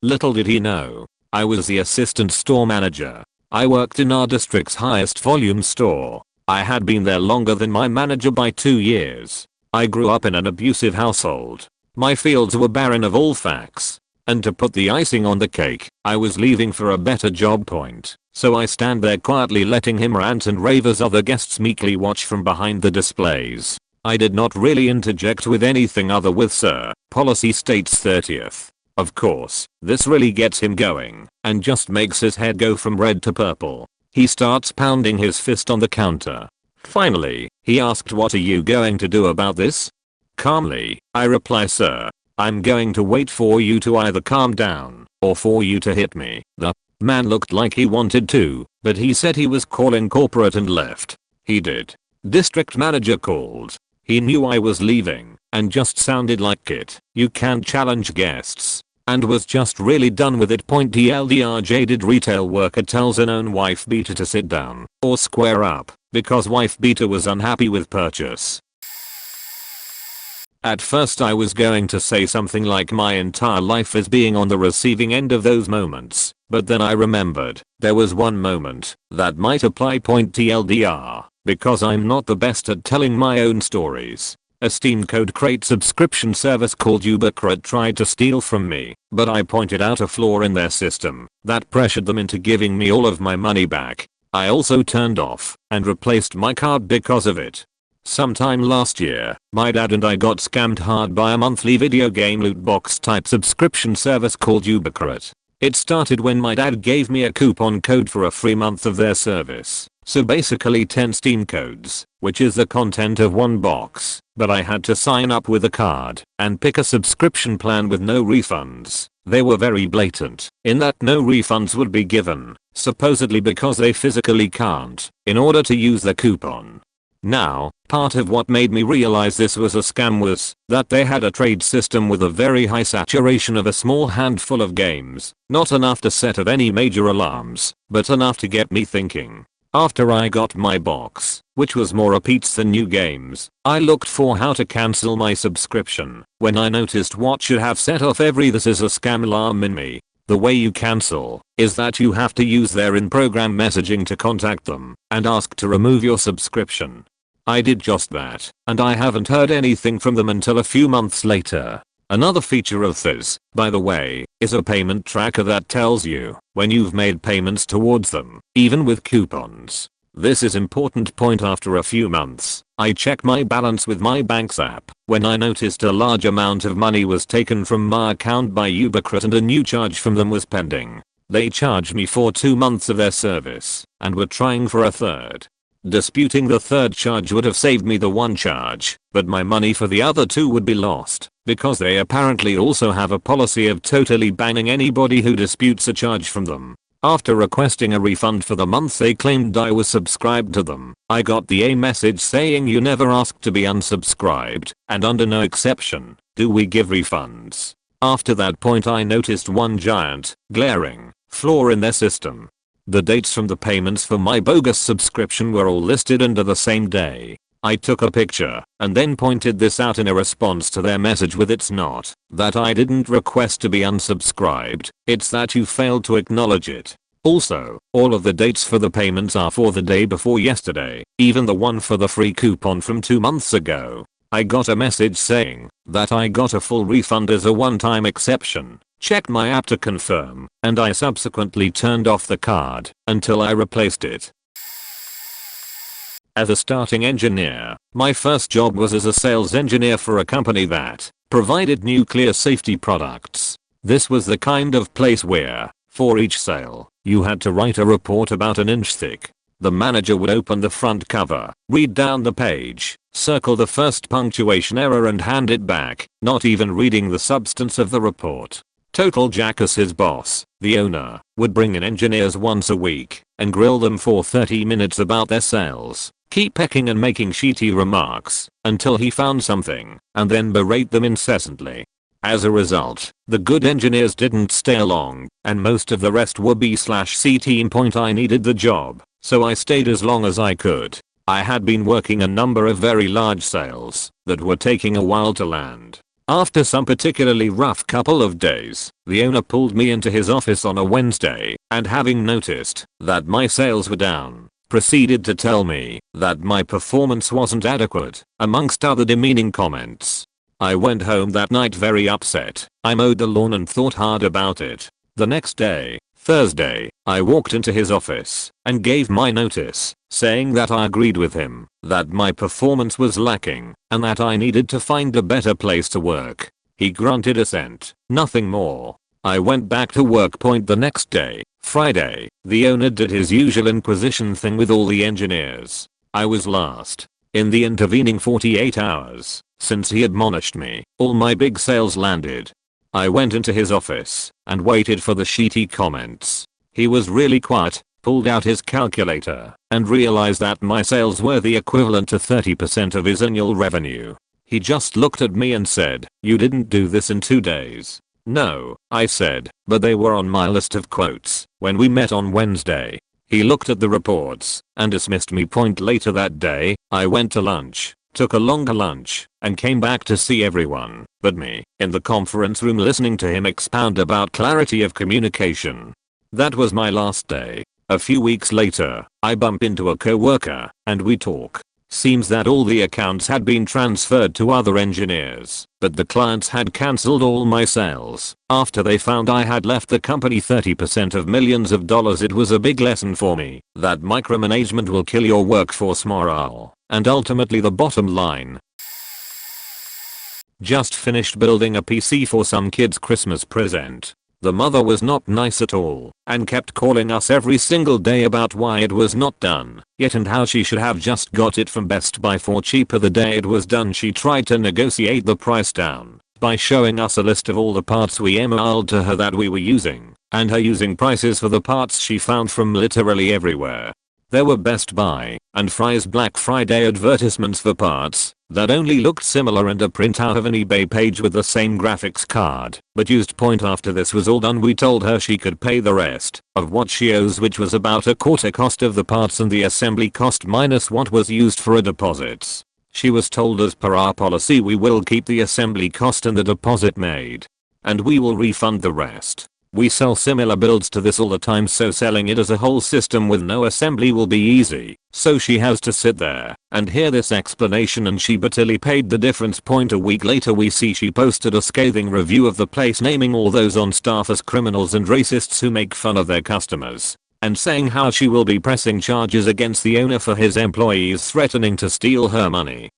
Little did he know, I was the assistant store manager. I worked in our district's highest volume store. I had been there longer than my manager by 2 years. I grew up in an abusive household. My fields were barren of all facts. And to put the icing on the cake, I was leaving for a better job point. So I stand there quietly letting him rant and rave as other guests meekly watch from behind the displays. I did not really interject with anything other with "Sir, policy states 30th. Of course, this really gets him going, and just makes his head go from red to purple. He starts pounding his fist on the counter. Finally, he asked, "What are you going to do about this?" Calmly, I reply, "Sir, I'm going to wait for you to either calm down, or for you to hit me." The man looked like he wanted to, but he said he was calling corporate and left. He did. District manager called. He knew I was leaving, and just sounded like it. "You can't challenge guests." And was just really done with it. TLDR, jaded retail worker tells an own wife beater to sit down or square up because wife beater was unhappy with purchase. At first I was going to say something like my entire life is being on the receiving end of those moments, but then I remembered there was one moment that might apply. TLDR, because I'm not the best at telling my own stories. A Steam code crate subscription service called Ubercred tried to steal from me, but I pointed out a flaw in their system that pressured them into giving me all of my money back. I also turned off and replaced my card because of it. Sometime last year, my dad and I got scammed hard by a monthly video game loot box type subscription service called Ubercred. It started when my dad gave me a coupon code for a free month of their service. So basically 10 Steam codes, which is the content of one box, but I had to sign up with a card and pick a subscription plan with no refunds. They were very blatant in that no refunds would be given, supposedly because they physically can't, in order to use the coupon. Now, part of what made me realize this was a scam was that they had a trade system with a very high saturation of a small handful of games, not enough to set off any major alarms, but enough to get me thinking. After I got my box, which was more repeats than new games, I looked for how to cancel my subscription when I noticed what should have set off every "this is a scam" alarm in me. The way you cancel is that you have to use their in-program messaging to contact them and ask to remove your subscription. I did just that, and I haven't heard anything from them until a few months later. Another feature of this, by the way, is a payment tracker that tells you when you've made payments towards them, even with coupons. This is important point. After a few months, I checked my balance with my bank's app when I noticed a large amount of money was taken from my account by Ubercred and a new charge from them was pending. They charged me for 2 months of their service and were trying for a third. Disputing the third charge would have saved me the one charge, but my money for the other 2 would be lost, because they apparently also have a policy of totally banning anybody who disputes a charge from them. After requesting a refund for the month they claimed I was subscribed to them, I got the message saying you never asked to be unsubscribed, and under no exception do we give refunds. After that point I noticed one giant, glaring flaw in their system. The dates from the payments for my bogus subscription were all listed under the same day. I took a picture and then pointed this out in a response to their message with "It's not that I didn't request to be unsubscribed, it's that you failed to acknowledge it." Also, all of the dates for the payments are for the day before yesterday, even the one for the free coupon from 2 months ago. I got a message saying that I got a full refund as a one-time exception. Checked my app to confirm, and I subsequently turned off the card until I replaced it. As a starting engineer, my first job was as a sales engineer for a company that provided nuclear safety products. This was the kind of place where, for each sale, you had to write a report about an inch thick. The manager would open the front cover, read down the page, circle the first punctuation error and hand it back, not even reading the substance of the report. Total jackass. His boss, the owner, would bring in engineers once a week and grill them for 30 minutes about their sales, keep pecking and making shitty remarks until he found something, and then berate them incessantly. As a result, the good engineers didn't stay long, and most of the rest were B/C team. I needed the job, so I stayed as long as I could. I had been working a number of very large sales that were taking a while to land. After some particularly rough couple of days, the owner pulled me into his office on a Wednesday, and having noticed that my sales were down, proceeded to tell me that my performance wasn't adequate, amongst other demeaning comments. I went home that night very upset. I mowed the lawn and thought hard about it. The next day, Thursday, I walked into his office and gave my notice, saying that I agreed with him, that my performance was lacking, and that I needed to find a better place to work. He grunted assent, nothing more. I went back to work. The next day, Friday, the owner did his usual inquisition thing with all the engineers. I was last. In the intervening 48 hours, since he admonished me, all my big sales landed. I went into his office and waited for the shitty comments. He was really quiet, pulled out his calculator, and realized that my sales were the equivalent to 30% of his annual revenue. He just looked at me and said, "You didn't do this in 2 days." "No," I said, "but they were on my list of quotes when we met on Wednesday." He looked at the reports and dismissed me. Later that day, I went to lunch, took a longer lunch, and came back to see everyone but me in the conference room listening to him expound about clarity of communication. That was my last day. A few weeks later, I bump into a coworker and we talk. Seems that all the accounts had been transferred to other engineers, but the clients had cancelled all my sales after they found I had left the company 30% of millions of dollars. It was a big lesson for me that micromanagement will kill your workforce morale and ultimately the bottom line. Just finished building a PC for some kid's Christmas present. The mother was not nice at all and kept calling us every single day about why it was not done yet and how she should have just got it from Best Buy for cheaper the day it was done. She tried to negotiate the price down by showing us a list of all the parts we emailed to her that we were using, and her using prices for the parts she found from literally everywhere. There were Best Buy and Fry's Black Friday advertisements for parts that only looked similar and a printout of an eBay page with the same graphics card, but used. After this was all done, we told her she could pay the rest of what she owes, which was about a quarter cost of the parts and the assembly cost minus what was used for deposits. She was told, as per our policy, we will keep the assembly cost and the deposit made, and we will refund the rest. We sell similar builds to this all the time, so selling it as a whole system with no assembly will be easy. So she has to sit there and hear this explanation, and she bitterly paid the difference. A week later we see she posted a scathing review of the place, naming all those on staff as criminals and racists who make fun of their customers, and saying how she will be pressing charges against the owner for his employees threatening to steal her money.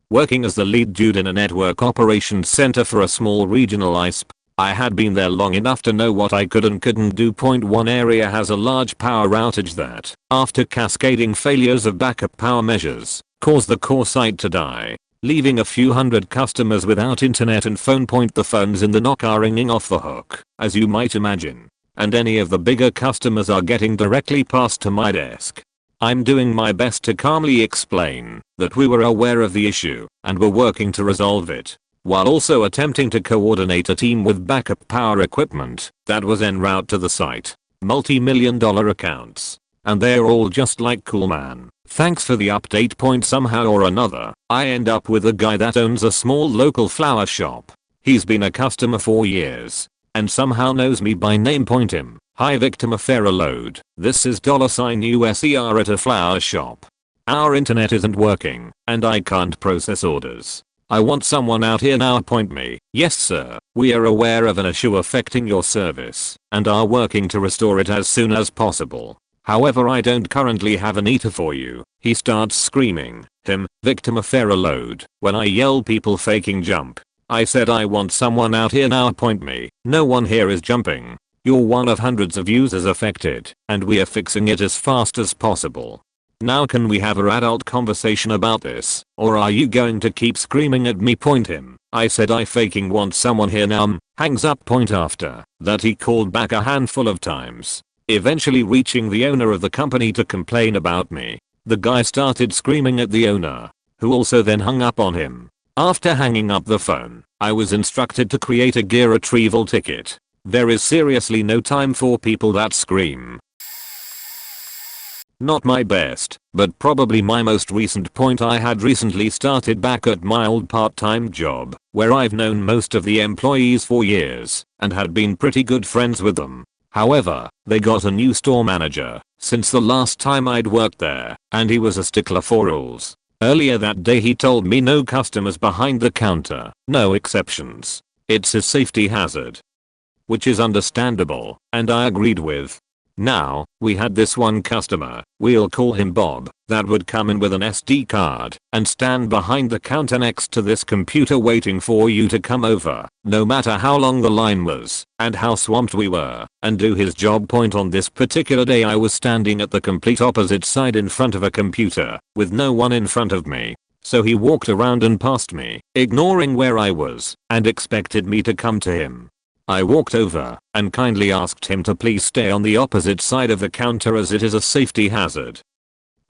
Working as the lead dude in a network operations center for a small regional ISP, I had been there long enough to know what I could and couldn't do. One area has a large power outage that, after cascading failures of backup power measures, caused the core site to die, leaving a few hundred customers without internet and phone. The phones in the NOC are ringing off the hook, as you might imagine, and any of the bigger customers are getting directly passed to my desk. I'm doing my best to calmly explain that we were aware of the issue and were working to resolve it, while also attempting to coordinate a team with backup power equipment that was en route to the site. Multi-million-dollar accounts. And they're all just like, "Cool, man, thanks for the update." Somehow or another, I end up with a guy that owns a small local flower shop. He's been a customer for years and somehow knows me by name. Him, "Hi Victim, a fair load. This is $USER at a flower shop." Our internet isn't working, and I can't process orders. I want someone out here now. Point me. Yes sir, we are aware of an issue affecting your service, and are working to restore it as soon as possible. However, I don't currently have an eater for you. He starts screaming, victim a fair load, when I yell people faking jump. I said I want someone out here now. Point me. No one here is jumping. You're one of hundreds of users affected, and we are fixing it as fast as possible. Now can we have a adult conversation about this, or are you going to keep screaming at me? Point him. I said I faking want someone here now. Hangs up. Point after that he called back a handful of times, eventually reaching the owner of the company to complain about me. The guy started screaming at the owner, who also then hung up on him. After hanging up the phone, I was instructed to create a gear retrieval ticket. There is seriously no time for people that scream. Not my best, but probably my most recent point. I had recently started back at my old part-time job, where I've known most of the employees for years, and had been pretty good friends with them. However, they got a new store manager since the last time I'd worked there, and he was a stickler for rules. Earlier that day he told me no customers behind the counter, no exceptions. It's a safety hazard. Which is understandable, and I agreed with. Now, we had this one customer, we'll call him Bob, that would come in with an SD card and stand behind the counter next to this computer waiting for you to come over, no matter how long the line was and how swamped we were, and do his job. Point on this particular day I was standing at the complete opposite side in front of a computer, with no one in front of me. So he walked around and past me, ignoring where I was, and expected me to come to him. I walked over and kindly asked him to please stay on the opposite side of the counter as it is a safety hazard.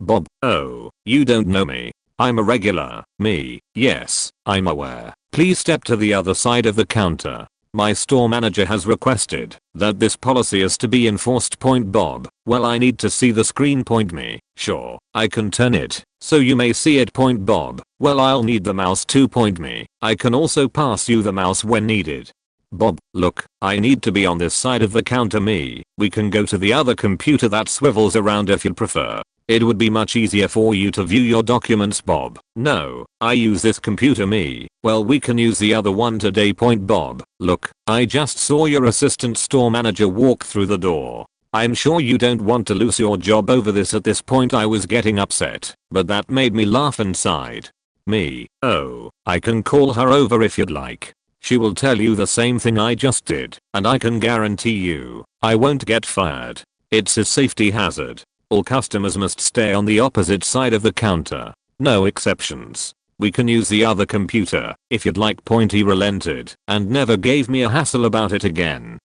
Bob: oh, you don't know me. I'm a regular. Me: yes, I'm aware. Please step to the other side of the counter. My store manager has requested that this policy is to be enforced. Point Bob: well, I need to see the screen. Point me. Sure, I can turn it so you may see it. Point Bob: well, I'll need the mouse too. Point me. I can also pass you the mouse when needed. Bob: look, I need to be on this side of the counter. Me: we can go to the other computer that swivels around if you'd prefer. It would be much easier for you to view your documents. Bob: no, I use this computer. Me: well, we can use the other one today. Point Bob: look, I just saw your assistant store manager walk through the door. I'm sure you don't want to lose your job over this. At this point I was getting upset, but that made me laugh inside. Me: oh, I can call her over if you'd like. She will tell you the same thing I just did, and I can guarantee you, I won't get fired. It's a safety hazard. All customers must stay on the opposite side of the counter. No exceptions. We can use the other computer if you'd like. Point. He relented and never gave me a hassle about it again.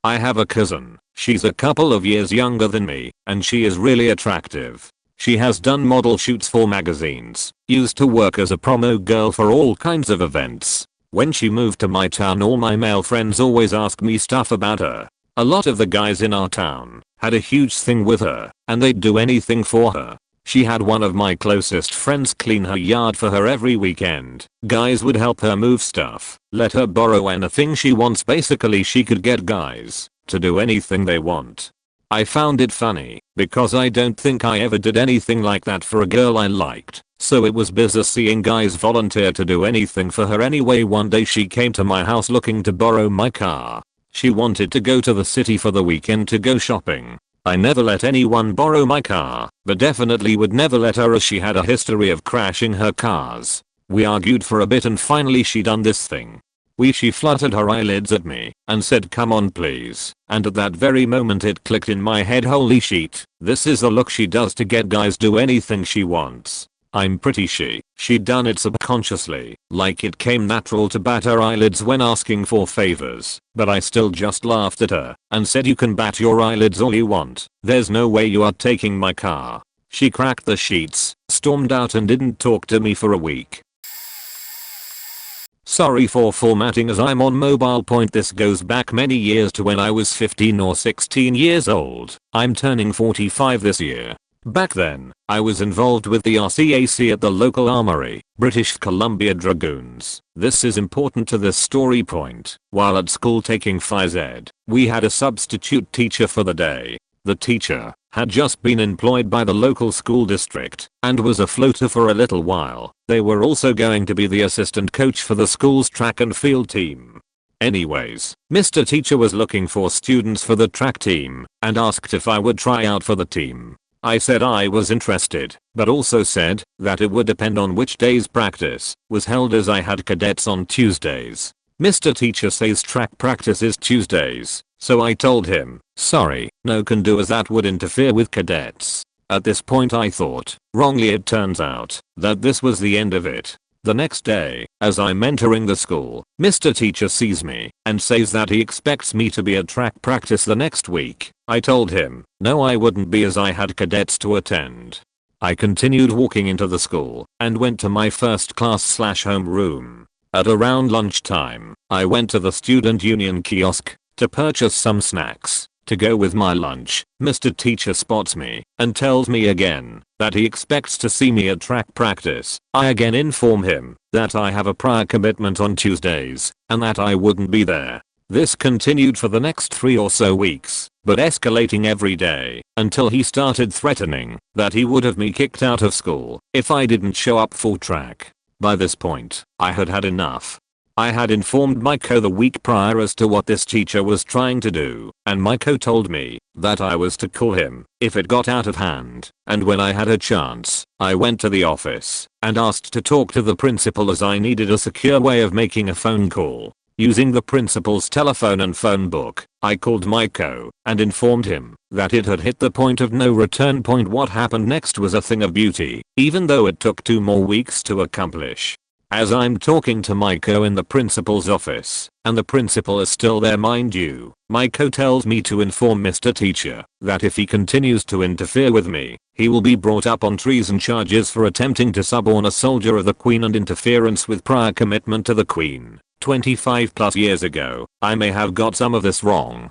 I have a cousin. She's a couple of years younger than me, and she is really attractive. She has done model shoots for magazines, used to work as a promo girl for all kinds of events. When she moved to my town, all my male friends always ask me stuff about her. A lot of the guys in our town had a huge thing with her, and they'd do anything for her. She had one of my closest friends clean her yard for her every weekend. Guys would help her move stuff, let her borrow anything she wants. Basically, she could get guys to do anything they want. I found it funny, because I don't think I ever did anything like that for a girl I liked, so it was bizarre seeing guys volunteer to do anything for her. Anyway, one day she came to my house looking to borrow my car. She wanted to go to the city for the weekend to go shopping. I never let anyone borrow my car, but definitely would never let her as she had a history of crashing her cars. We argued for a bit and finally she done this thing. She fluttered her eyelids at me and said, "Come on please," and at that very moment it clicked in my head, holy shit, this is the look she does to get guys do anything she wants. I'm pretty she'd done it subconsciously, like it came natural to bat her eyelids when asking for favors, but I still just laughed at her and said, "You can bat your eyelids all you want, there's no way you are taking my car." She cracked the sheets, stormed out and didn't talk to me for a week. Sorry for formatting as I'm on mobile. Point. This goes back many years to when I was 15 or 16 years old. I'm turning 45 this year. Back then, I was involved with the RCAC at the local armory, British Columbia Dragoons. This is important to this story point. While at school taking phys ed, we had a substitute teacher for the day. The teacher had just been employed by the local school district and was a floater for a little while. They were also going to be the assistant coach for the school's track and field team. Anyways, Mr. Teacher was looking for students for the track team and asked if I would try out for the team. I said I was interested, but also said that it would depend on which day's practice was held, as I had cadets on Tuesdays. Mr. Teacher says track practice is Tuesdays, so I told him, sorry, no can do, as that would interfere with cadets. At this point I thought, wrongly it turns out that this was the end of it. The next day, as I'm entering the school, Mr. Teacher sees me and says that he expects me to be at track practice the next week. I told him, no I wouldn't be, as I had cadets to attend. I continued walking into the school and went to my first class/home room. At around lunchtime, I went to the student union kiosk to purchase some snacks to go with my lunch. Mr. Teacher spots me and tells me again that he expects to see me at track practice. I again inform him that I have a prior commitment on Tuesdays and that I wouldn't be there. This continued for the next 3 or so weeks, but escalating every day until he started threatening that he would have me kicked out of school if I didn't show up for track. By this point, I had had enough. I had informed Maiko the week prior as to what this teacher was trying to do, and Maiko told me that I was to call him if it got out of hand, and when I had a chance, I went to the office and asked to talk to the principal, as I needed a secure way of making a phone call. Using the principal's telephone and phone book, I called Maiko and informed him that it had hit the point of no return. What happened next was a thing of beauty, even though it took 2 more weeks to accomplish. As I'm talking to Maiko in the principal's office, and the principal is still there mind you, Maiko tells me to inform Mr. Teacher that if he continues to interfere with me, he will be brought up on treason charges for attempting to suborn a soldier of the Queen and interference with prior commitment to the Queen. 25+ years ago, I may have got some of this wrong.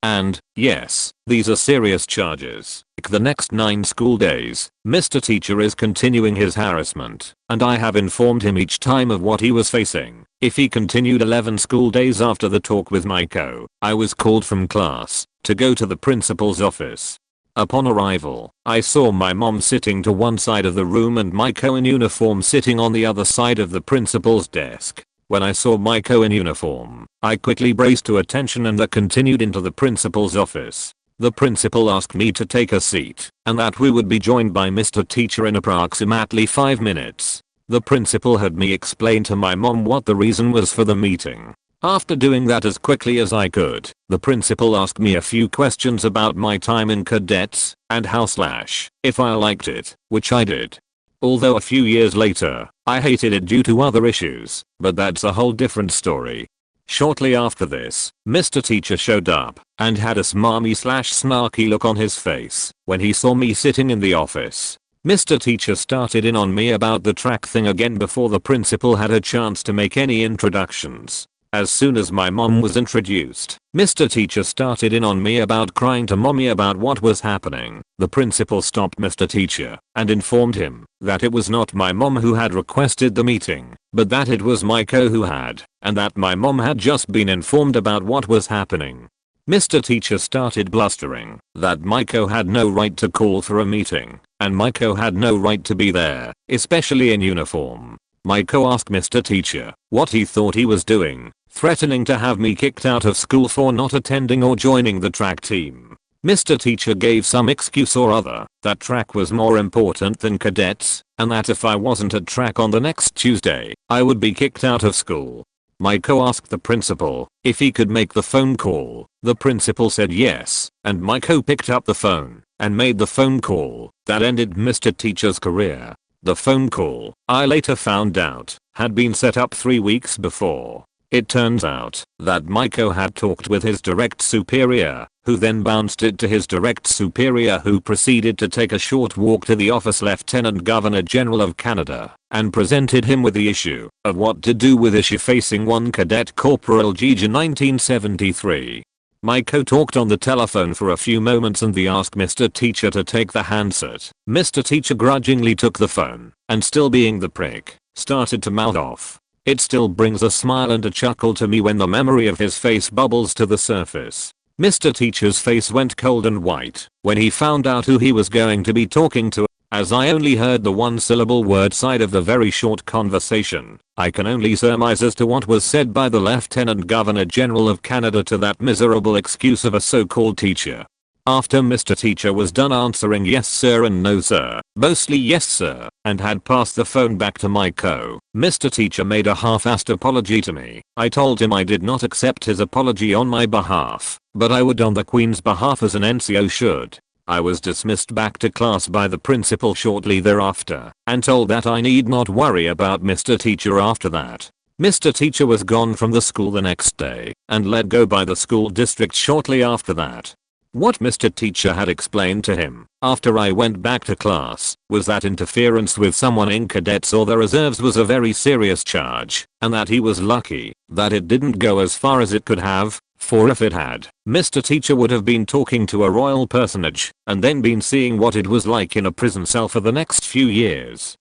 And, yes, these are serious charges. The next 9 school days, Mr. Teacher is continuing his harassment, and I have informed him each time of what he was facing. If he continued 11 school days after the talk with Maiko, I was called from class to go to the principal's office. Upon arrival, I saw my mom sitting to one side of the room and Maiko in uniform sitting on the other side of the principal's desk. When I saw Maiko in uniform, I quickly braced to attention and continued into the principal's office. The principal asked me to take a seat and that we would be joined by Mr. Teacher in approximately 5 minutes. The principal had me explain to my mom what the reason was for the meeting. After doing that as quickly as I could, the principal asked me a few questions about my time in cadets and how/if I liked it, which I did. Although a few years later, I hated it due to other issues, but that's a whole different story. Shortly after this, Mr. Teacher showed up and had a smarmy/snarky look on his face when he saw me sitting in the office. Mr. Teacher started in on me about the track thing again before the principal had a chance to make any introductions. As soon as my mom was introduced, Mr. Teacher started in on me about crying to mommy about what was happening. The principal stopped Mr. Teacher and informed him that it was not my mom who had requested the meeting, but that it was Maiko who had, and that my mom had just been informed about what was happening. Mr. Teacher started blustering that Maiko had no right to call for a meeting, and Maiko had no right to be there, especially in uniform. Maiko asked Mr. Teacher what he thought he was doing, threatening to have me kicked out of school for not attending or joining the track team. Mr. Teacher gave some excuse or other that track was more important than cadets, and that if I wasn't at track on the next Tuesday, I would be kicked out of school. Maiko asked the principal if he could make the phone call. The principal said yes, and Maiko picked up the phone and made the phone call that ended Mr. Teacher's career. The phone call, I later found out, had been set up 3 weeks before. It turns out that Maiko had talked with his direct superior, who then bounced it to his direct superior, who proceeded to take a short walk to the office Lieutenant Governor General of Canada and presented him with the issue of what to do with issue facing one Cadet Corporal Gigi 1973. Maiko talked on the telephone for a few moments and they asked Mr. Teacher to take the handset. Mr. Teacher grudgingly took the phone and, still being the prick, started to mouth off. It still brings a smile and a chuckle to me when the memory of his face bubbles to the surface. Mr. Teacher's face went cold and white when he found out who he was going to be talking to. As I only heard the one-syllable word side of the very short conversation, I can only surmise as to what was said by the Lieutenant Governor General of Canada to that miserable excuse of a so-called teacher. After Mr. Teacher was done answering yes sir and no sir, mostly yes sir, and had passed the phone back to my Mr. Teacher made a half-assed apology to me. I told him I did not accept his apology on my behalf, but I would on the Queen's behalf as an NCO should. I was dismissed back to class by the principal shortly thereafter, and told that I need not worry about Mr. Teacher after that. Mr. Teacher was gone from the school the next day, and let go by the school district shortly after that. What Mr. Teacher had explained to him, after I went back to class, was that interference with someone in cadets or the reserves was a very serious charge, and that he was lucky that it didn't go as far as it could have, for if it had, Mr. Teacher would have been talking to a royal personage, and then been seeing what it was like in a prison cell for the next few years.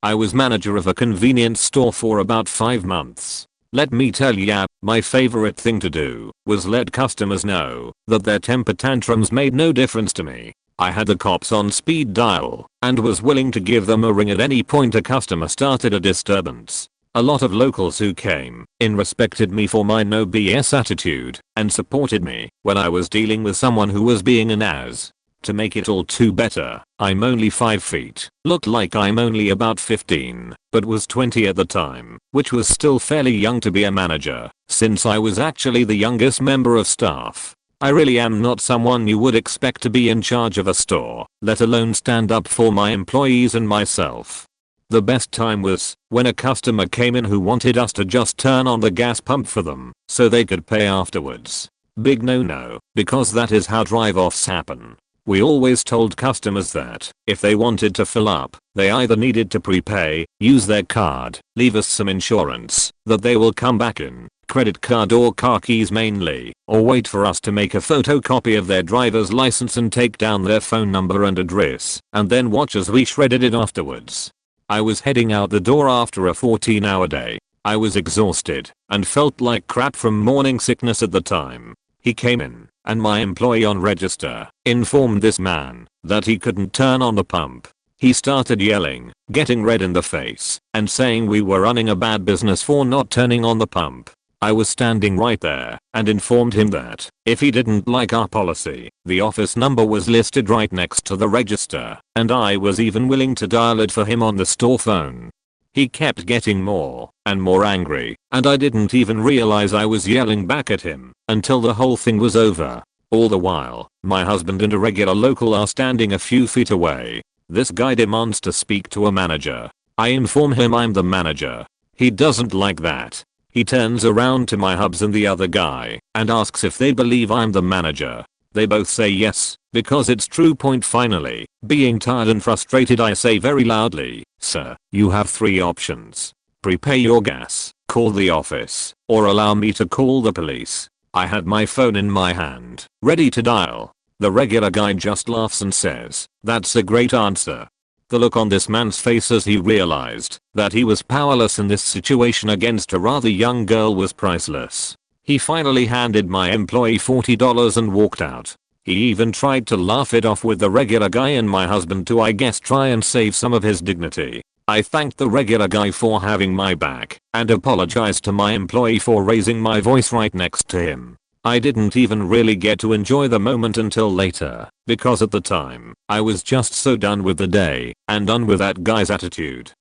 I was manager of a convenience store for about 5 months. Let me tell ya, my favorite thing to do was let customers know that their temper tantrums made no difference to me. I had the cops on speed dial and was willing to give them a ring at any point a customer started a disturbance. A lot of locals who came in respected me for my no BS attitude and supported me when I was dealing with someone who was being an ass. To make it all too better, I'm only 5 feet, looked like I'm only about 15, but was 20 at the time, which was still fairly young to be a manager, since I was actually the youngest member of staff. I really am not someone you would expect to be in charge of a store, let alone stand up for my employees and myself. The best time was when a customer came in who wanted us to just turn on the gas pump for them so they could pay afterwards. Big no, because that is how drive-offs happen. We always told customers that if they wanted to fill up, they either needed to prepay, use their card, leave us some insurance that they will come back in, credit card or car keys mainly, or wait for us to make a photocopy of their driver's license and take down their phone number and address, and then watch as we shredded it afterwards. I was heading out the door after a 14-hour day. I was exhausted and felt like crap from morning sickness at the time. He came in, and my employee on register informed this man that he couldn't turn on the pump. He started yelling, getting red in the face, and saying we were running a bad business for not turning on the pump. I was standing right there and informed him that if he didn't like our policy, the office number was listed right next to the register, and I was even willing to dial it for him on the store phone. He kept getting more and more angry, and I didn't even realize I was yelling back at him until the whole thing was over. All the while, my husband and a regular local are standing a few feet away. This guy demands to speak to a manager. I inform him I'm the manager. He doesn't like that. He turns around to my hubs and the other guy and asks if they believe I'm the manager. They both say yes, because it's true. Finally, being tired and frustrated, I say very loudly, "Sir, you have 3 options. Prepay your gas, call the office, or allow me to call the police." I had my phone in my hand, ready to dial. The regular guy just laughs and says, "That's a great answer." The look on this man's face as he realized that he was powerless in this situation against a rather young girl was priceless. He finally handed my employee $40 and walked out. He even tried to laugh it off with the regular guy and my husband to, I guess, try and save some of his dignity. I thanked the regular guy for having my back and apologized to my employee for raising my voice right next to him. I didn't even really get to enjoy the moment until later, because at the time, I was just so done with the day and done with that guy's attitude.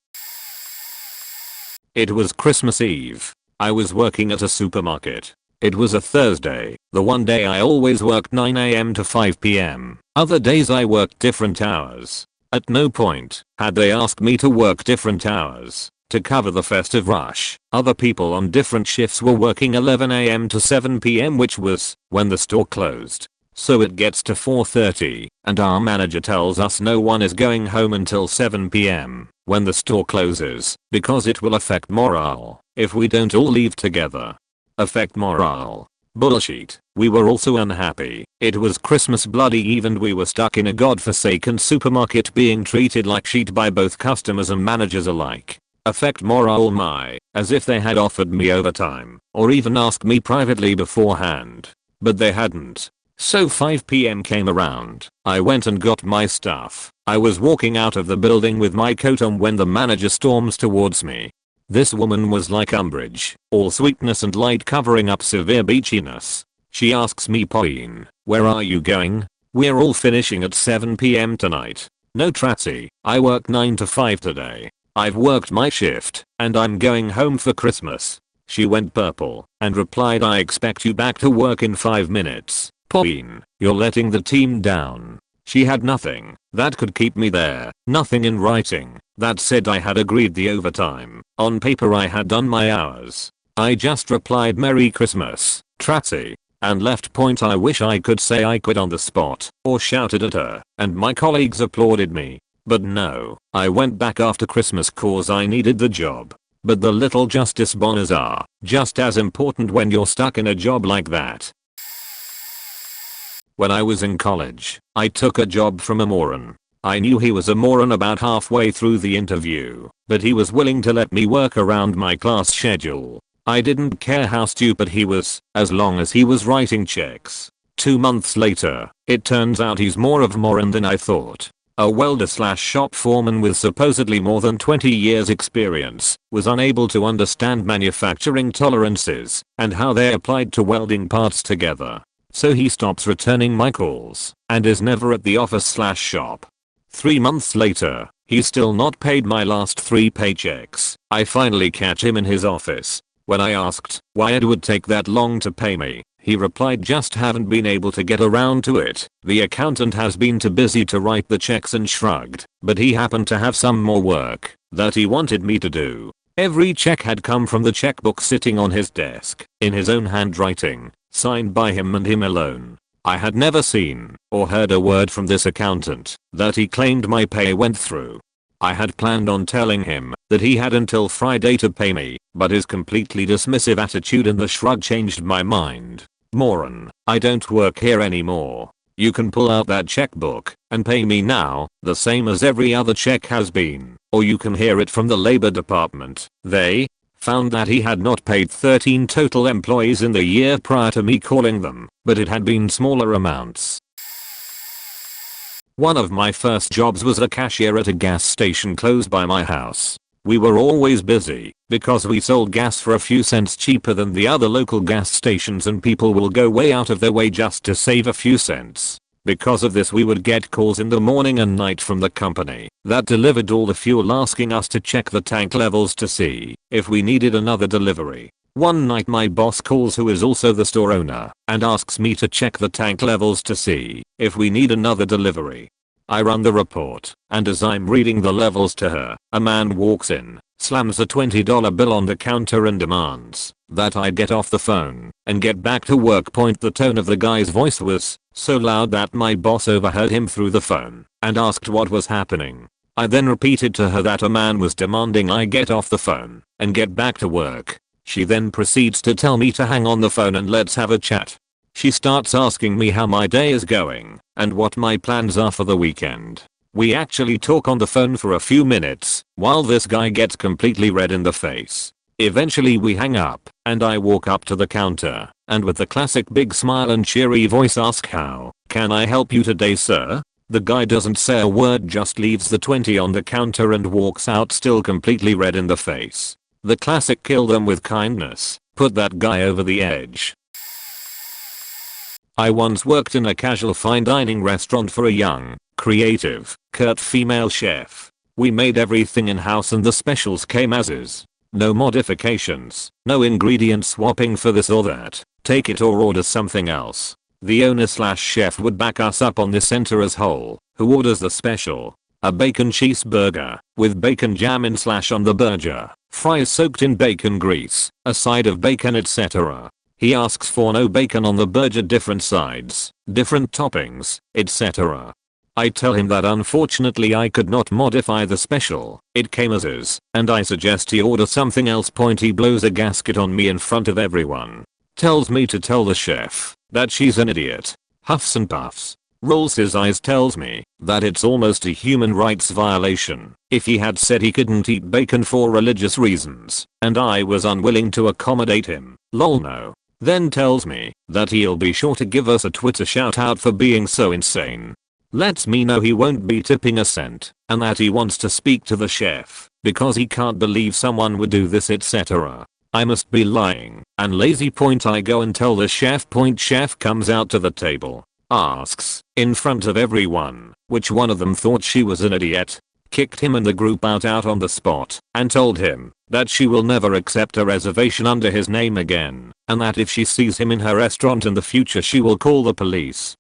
It was Christmas Eve. I was working at a supermarket. It was a Thursday, the one day I always worked 9 AM to 5 PM. Other days I worked different hours. At no point had they asked me to work different hours to cover the festive rush. Other people on different shifts were working 11 AM to 7 PM, which was when the store closed. So it gets to 4:30 and our manager tells us no one is going home until 7 PM when the store closes because it will affect morale if we don't all leave together. Affect morale. Bullshit. We were also unhappy. It was Christmas bloody Eve and we were stuck in a godforsaken supermarket being treated like shit by both customers and managers alike. Affect morale my, as if they had offered me overtime, or even asked me privately beforehand. But they hadn't. So 5 PM came around, I went and got my stuff. I was walking out of the building with my coat on when the manager storms towards me. This woman was like umbrage, all sweetness and light covering up severe beachiness. She asks me, Pauline, where are you going? We're all finishing at 7 PM tonight. No Tracy, I work 9 to 5 today. I've worked my shift, and I'm going home for Christmas. She went purple, and replied, I expect you back to work in 5 minutes. Pauline, you're letting the team down. She had nothing that could keep me there, nothing in writing that said I had agreed the overtime. On paper I had done my hours. I just replied Merry Christmas, Tracy, and left. I wish I could say I quit on the spot, or shouted at her, and my colleagues applauded me. But no, I went back after Christmas cause I needed the job. But the little justice bonus are just as important when you're stuck in a job like that. When I was in college, I took a job from a moron. I knew he was a moron about halfway through the interview, but he was willing to let me work around my class schedule. I didn't care how stupid he was, as long as he was writing checks. 2 months later, it turns out he's more of a moron than I thought. A welder/shop foreman with supposedly more than 20 years experience was unable to understand manufacturing tolerances and how they applied to welding parts together. So he stops returning my calls and is never at the office/shop. 3 months later, he's still not paid my last 3 paychecks. I finally catch him in his office. When I asked why it would take that long to pay me, he replied, just haven't been able to get around to it. The accountant has been too busy to write the checks, and shrugged. But he happened to have some more work that he wanted me to do. Every check had come from the checkbook sitting on his desk, in his own handwriting, signed by him and him alone. I had never seen or heard a word from this accountant that he claimed my pay went through. I had planned on telling him that he had until Friday to pay me, but his completely dismissive attitude and the shrug changed my mind. Moron, I don't work here anymore. You can pull out that checkbook and pay me now, the same as every other check has been, or you can hear it from the labor department. They found that he had not paid 13 total employees in the year prior to me calling them, but it had been smaller amounts. One of my first jobs was a cashier at a gas station close by my house. We were always busy because we sold gas for a few cents cheaper than the other local gas stations, and people will go way out of their way just to save a few cents. Because of this, we would get calls in the morning and night from the company that delivered all the fuel asking us to check the tank levels to see if we needed another delivery. One night my boss calls, who is also the store owner, and asks me to check the tank levels to see if we need another delivery. I run the report, and as I'm reading the levels to her, a man walks in, slams a $20 bill on the counter and demands that I get off the phone and get back to work. The tone of the guy's voice was so loud that my boss overheard him through the phone and asked what was happening. I then repeated to her that a man was demanding I get off the phone and get back to work. She then proceeds to tell me to hang on the phone and let's have a chat. She starts asking me how my day is going and what my plans are for the weekend. We actually talk on the phone for a few minutes while this guy gets completely red in the face. Eventually we hang up and I walk up to the counter and with the classic big smile and cheery voice ask, how can I help you today, sir? The guy doesn't say a word, just leaves the 20 on the counter and walks out still completely red in the face. The classic kill them with kindness put that guy over the edge. I once worked in a casual fine dining restaurant for a young, creative, curt female chef. We made everything in-house and the specials came as is. No modifications, no ingredient swapping for this or that. Take it or order something else. The owner/chef would back us up on this, enter as whole, who orders the special. A bacon cheeseburger with bacon jam in / on the burger, fries soaked in bacon grease, a side of bacon, etc. He asks for no bacon on the burger, different sides, different toppings, etc. I tell him that unfortunately I could not modify the special, it came as is, and I suggest he order something else. He blows a gasket on me in front of everyone. Tells me to tell the chef that she's an idiot. Huffs and puffs. Rolls his eyes, tells me that it's almost a human rights violation if he had said he couldn't eat bacon for religious reasons and I was unwilling to accommodate him. Lol no. Then tells me that he'll be sure to give us a Twitter shout out for being so insane. Lets me know he won't be tipping a cent and that he wants to speak to the chef because he can't believe someone would do this, etc. I must be lying and lazy. I go and tell the chef. Chef comes out to the table, asks in front of everyone which one of them thought she was an idiot, kicked him and the group out on the spot and told him that she will never accept a reservation under his name again and that if she sees him in her restaurant in the future she will call the police.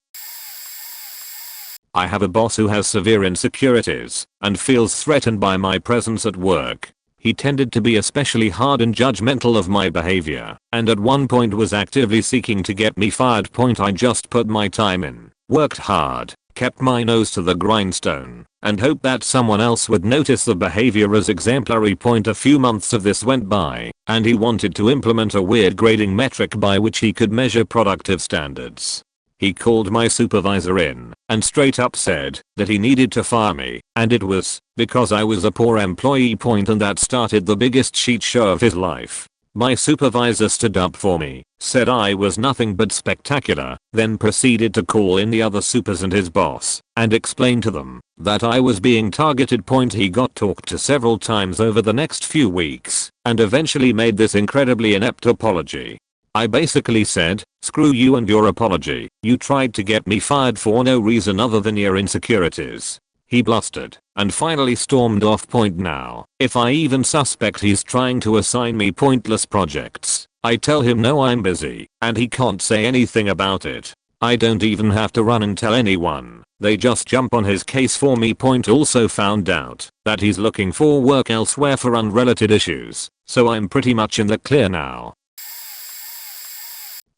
I have a boss who has severe insecurities and feels threatened by my presence at work. He tended to be especially hard and judgmental of my behavior and at one point was actively seeking to get me fired. I just put my time in, worked hard, kept my nose to the grindstone and hoped that someone else would notice the behavior as exemplary. A few months of this went by and he wanted to implement a weird grading metric by which he could measure productive standards. He called my supervisor in and straight up said that he needed to fire me and it was because I was a poor employee. And that started the biggest shit show of his life. My supervisor stood up for me, said I was nothing but spectacular, then proceeded to call in the other supers and his boss and explain to them that I was being targeted. He got talked to several times over the next few weeks and eventually made this incredibly inept apology. I basically said, screw you and your apology, you tried to get me fired for no reason other than your insecurities. He blustered and finally stormed off. Now, if I even suspect he's trying to assign me pointless projects, I tell him no, I'm busy and he can't say anything about it. I don't even have to run and tell anyone, they just jump on his case for me. Also found out that he's looking for work elsewhere for unrelated issues, so I'm pretty much in the clear now.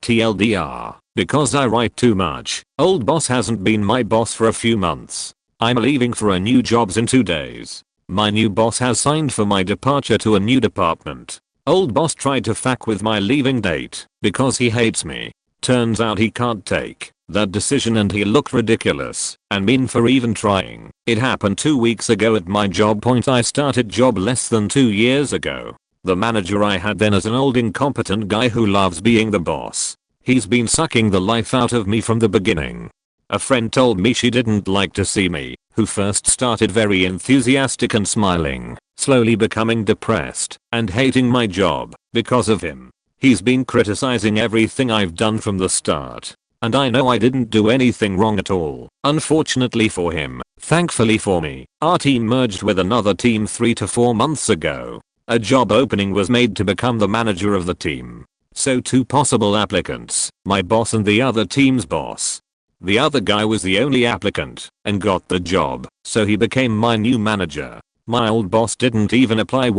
TLDR, because I write too much, old boss hasn't been my boss for a few months. I'm leaving for a new jobs in 2 days. My new boss has signed for my departure to a new department. Old boss tried to fuck with my leaving date because he hates me. Turns out he can't take that decision and he looked ridiculous and mean for even trying. It happened 2 weeks ago at my job. I started job less than 2 years ago. The manager I had then is an old incompetent guy who loves being the boss. He's been sucking the life out of me from the beginning. A friend told me she didn't like to see me, who first started very enthusiastic and smiling, slowly becoming depressed and hating my job because of him. He's been criticizing everything I've done from the start. And I know I didn't do anything wrong at all. Unfortunately for him, thankfully for me, our team merged with another team 3 to 4 months ago. A job opening was made to become the manager of the team. So 2 possible applicants, my boss and the other team's boss. The other guy was the only applicant and got the job, so he became my new manager. My old boss didn't even apply.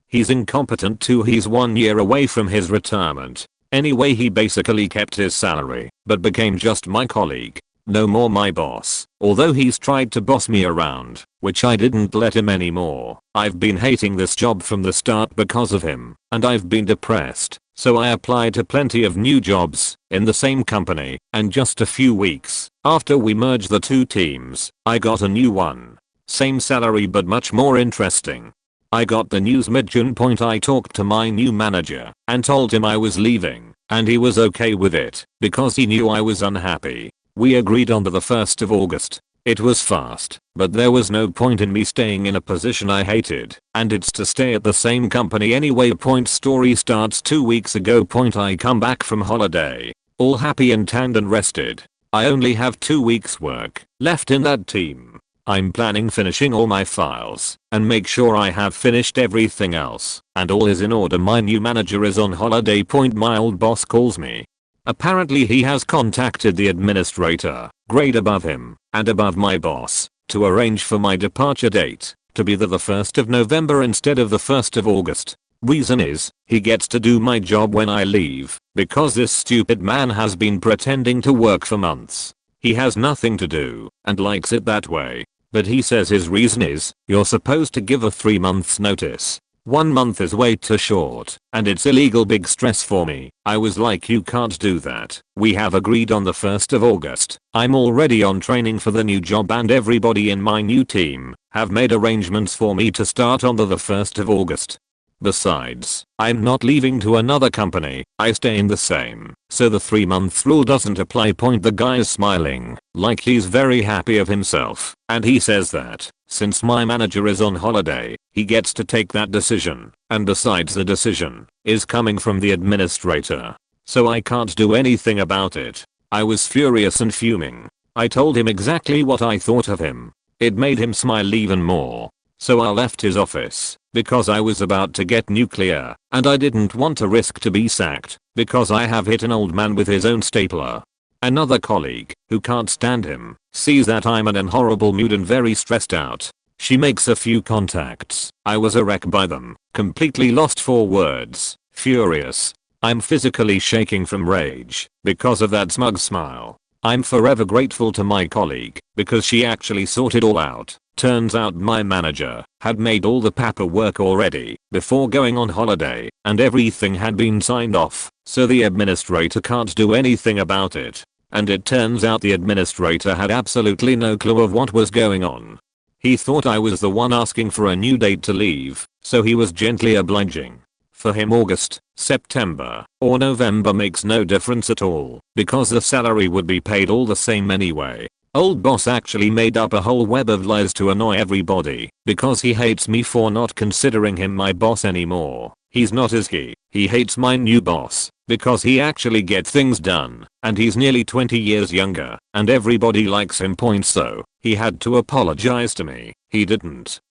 He's incompetent too. He's 1 year away from his retirement. Anyway, he basically kept his salary, but became just my colleague. No more my boss, although he's tried to boss me around, which I didn't let him anymore. I've been hating this job from the start because of him, and I've been depressed, so I applied to plenty of new jobs in the same company, and just a few weeks after we merged the 2 teams, I got a new one. Same salary but much more interesting. I got the news mid-June. I talked to my new manager and told him I was leaving, and he was okay with it because he knew I was unhappy. We agreed on the 1st of August. It was fast, but there was no point in me staying in a position I hated, and it's to stay at the same company anyway. Story starts 2 weeks ago. I come back from holiday, all happy and tanned and rested. I only have 2 weeks work left in that team. I'm planning finishing all my files and make sure I have finished everything else and all is in order. My new manager is on holiday. My old boss calls me. Apparently he has contacted the administrator, grade above him, and above my boss, to arrange for my departure date to be the 1st of November instead of the 1st of August. Reason is, he gets to do my job when I leave, because this stupid man has been pretending to work for months. He has nothing to do, and likes it that way. But he says his reason is, you're supposed to give a 3 months notice. 1 month is way too short, and it's illegal. Big stress for me. I was like, you can't do that. We have agreed on the 1st of August. I'm already on training for the new job and everybody in my new team have made arrangements for me to start on the 1st of August. Besides, I'm not leaving to another company, I stay in the same, so the 3-month rule doesn't apply. The guy is smiling, like he's very happy of himself, and he says that, since my manager is on holiday, he gets to take that decision, and besides the decision is coming from the administrator, so I can't do anything about it. I was furious and fuming. I told him exactly what I thought of him. It made him smile even more. So I left his office, because I was about to get nuclear, and I didn't want to risk to be sacked, because I have hit an old man with his own stapler. Another colleague, who can't stand him, sees that I'm in a horrible mood and very stressed out. She makes a few contacts. I was a wreck by them, completely lost for words, furious. I'm physically shaking from rage, because of that smug smile. I'm forever grateful to my colleague, because she actually sorted all out. Turns out my manager had made all the paperwork already before going on holiday, and everything had been signed off, so the administrator can't do anything about it. And it turns out the administrator had absolutely no clue of what was going on. He thought I was the one asking for a new date to leave, so he was gently obliging. For him August, September, or November makes no difference at all, because the salary would be paid all the same anyway. Old boss actually made up a whole web of lies to annoy everybody, because he hates me for not considering him my boss anymore. He's not, is he? He hates my new boss, because he actually gets things done, and he's nearly 20 years younger, and everybody likes him. So, he had to apologize to me. He didn't.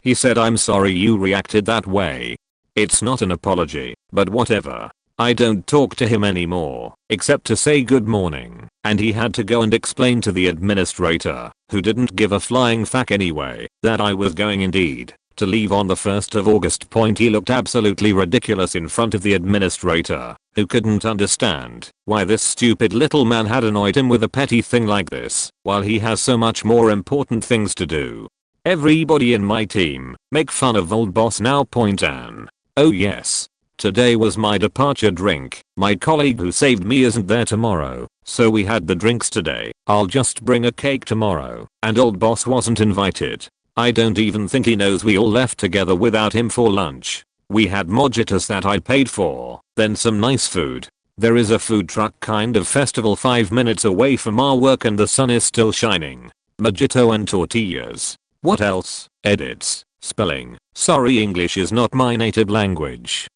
He said, I'm sorry you reacted that way. It's not an apology, but whatever. I don't talk to him anymore, except to say good morning, and he had to go and explain to the administrator, who didn't give a flying fuck anyway, that I was going indeed to leave on the 1st of August. He looked absolutely ridiculous in front of the administrator, who couldn't understand why this stupid little man had annoyed him with a petty thing like this, while he has so much more important things to do. Everybody in my team make fun of old boss now. Anne. Oh yes. Today was my departure drink. My colleague who saved me isn't there tomorrow, so we had the drinks today. I'll just bring a cake tomorrow, and old boss wasn't invited. I don't even think he knows we all left together without him for lunch. We had mojitos that I paid for, then some nice food. There is a food truck kind of festival 5 minutes away from our work and the sun is still shining. Mojito and tortillas. What else? Edits. Spelling. Sorry, English is not my native language.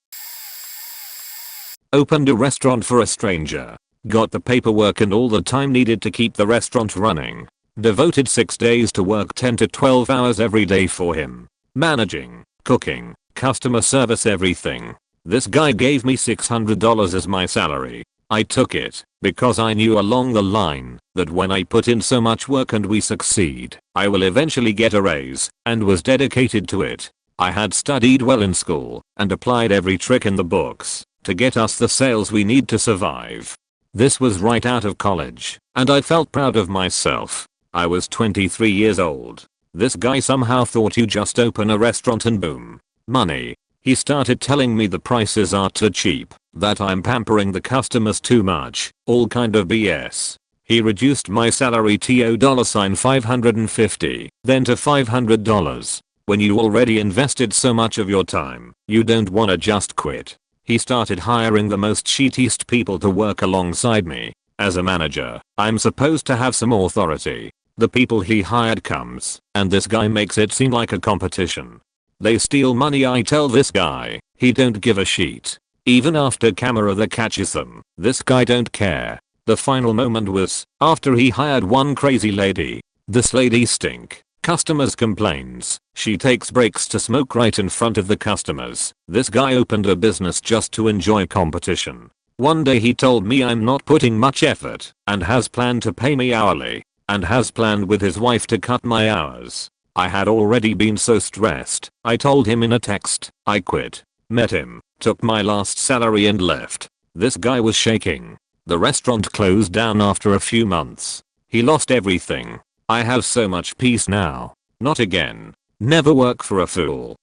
Opened a restaurant for a stranger. Got the paperwork and all the time needed to keep the restaurant running. Devoted 6 days to work 10 to 12 hours every day for him. Managing, cooking, customer service, everything. This guy gave me $600 as my salary. I took it because I knew along the line that when I put in so much work and we succeed, I will eventually get a raise, and was dedicated to it. I had studied well in school and applied every trick in the books to get us the sales we need to survive. This was right out of college, and I felt proud of myself. I was 23 years old. This guy somehow thought you just open a restaurant and boom. Money. He started telling me the prices are too cheap, that I'm pampering the customers too much, all kind of BS. He reduced my salary to $550, then to $500. When you already invested so much of your time, you don't wanna just quit. He started hiring the most shittiest people to work alongside me. As a manager, I'm supposed to have some authority. The people he hired comes, and this guy makes it seem like a competition. They steal money, I tell this guy. He don't give a shit. Even after camera that catches them, this guy don't care. The final moment was after he hired one crazy lady. This lady stink. Customers complains. She takes breaks to smoke right in front of the customers. This guy opened a business just to enjoy competition. One day he told me I'm not putting much effort and has planned to pay me hourly and has planned with his wife to cut my hours. I had already been so stressed. I told him in a text. I quit. Met him, took my last salary and left. This guy was shaking. The restaurant closed down after a few months. He lost everything. I have so much peace now. Not again. Never work for a fool.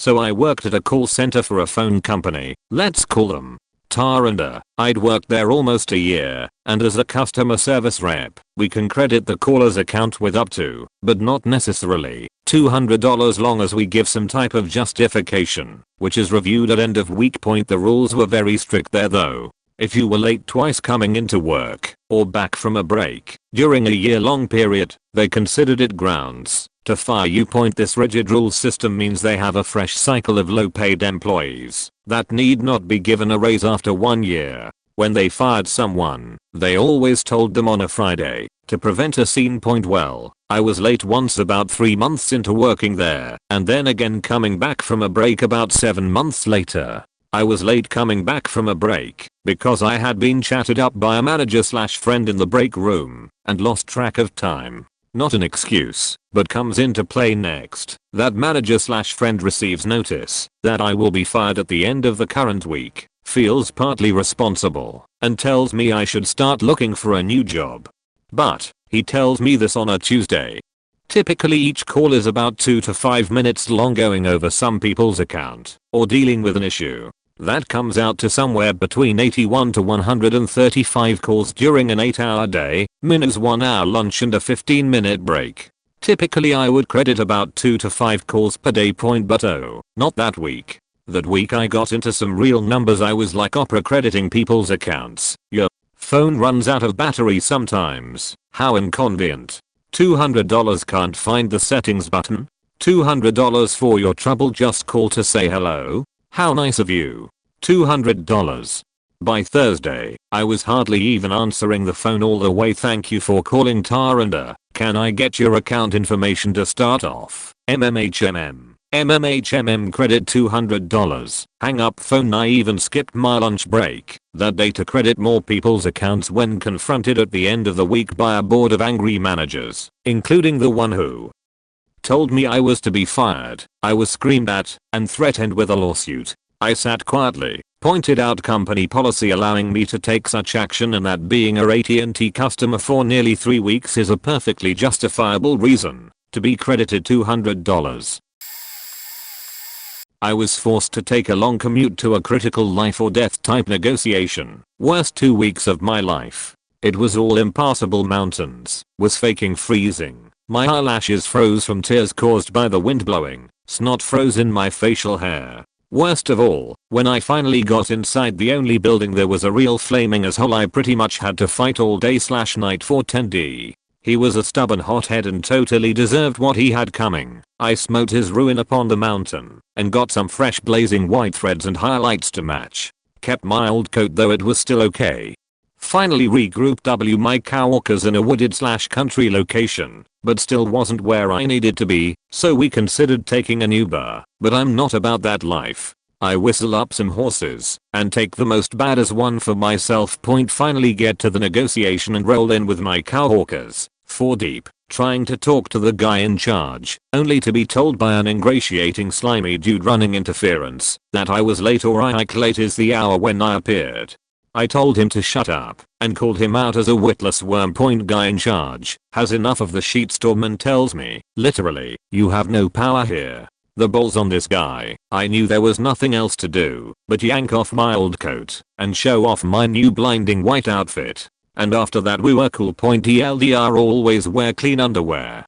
So I worked at a call center for a phone company, let's call them Tar&A. I'd worked there almost a year, and as a customer service rep, we can credit the caller's account with up to, but not necessarily, $200 long as we give some type of justification, which is reviewed at end of week point. The rules were very strict there though. If you were late twice coming into work, or back from a break, during a year-long period, they considered it grounds to fire you. This rigid rule system means they have a fresh cycle of low-paid employees that need not be given a raise after 1 year. When they fired someone, they always told them on a Friday to prevent a scene. Well, I was late once about 3 months into working there, and then again coming back from a break about 7 months later. I was late coming back from a break because I had been chatted up by a manager/friend in the break room and lost track of time. Not an excuse, but comes into play next. That manager/friend receives notice that I will be fired at the end of the current week, feels partly responsible, and tells me I should start looking for a new job. But he tells me this on a Tuesday. Typically each call is about 2 to 5 minutes long, going over some people's account or dealing with an issue. That comes out to somewhere between 81 to 135 calls during an 8-hour day, minus 1 hour lunch and a 15-minute break. Typically I would credit about 2 to 5 calls per day. But oh, not that week. That week I got into some real numbers. I was like Oprah crediting people's accounts. Your phone runs out of battery sometimes. How inconvenient. $200 can't find the settings button. $200 for your trouble, just call to say hello. How nice of you. $200. By Thursday, I was hardly even answering the phone all the way. Thank you for calling Tar&A. Can I get your account information to start off? MMHMM credit $200. Hang up phone. I even skipped my lunch break that day to credit more people's accounts when confronted at the end of the week by a board of angry managers, including the one who told me I was to be fired. I was screamed at and threatened with a lawsuit. I sat quietly, pointed out company policy allowing me to take such action, and that being a AT&T customer for nearly 3 weeks is a perfectly justifiable reason to be credited $200. I was forced to take a long commute to a critical life or death type negotiation. Worst 2 weeks of my life. It was all impassable mountains. Was faking freezing. My eyelashes froze from tears caused by the wind blowing. Snot froze in my facial hair. Worst of all, when I finally got inside the only building there was a real flaming asshole I pretty much had to fight all day/night for 10D. He was a stubborn hothead and totally deserved what he had coming. I smote his ruin upon the mountain and got some fresh blazing white threads and highlights to match. Kept my old coat though, it was still okay. Finally regrouped my coworkers in a wooded/country location, but still wasn't where I needed to be, so we considered taking an Uber, but I'm not about that life. I whistle up some horses and take the most badass one for myself. Finally get to the negotiation and roll in with my coworkers, 4 deep, trying to talk to the guy in charge, only to be told by an ingratiating slimy dude running interference that I was late, or I late is the hour when I appeared. I told him to shut up and called him out as a witless worm. Guy in charge has enough of the shitstorm and tells me, literally, you have no power here. The balls on this guy. I knew there was nothing else to do but yank off my old coat and show off my new blinding white outfit. And after that we were cool. TLDR, always wear clean underwear.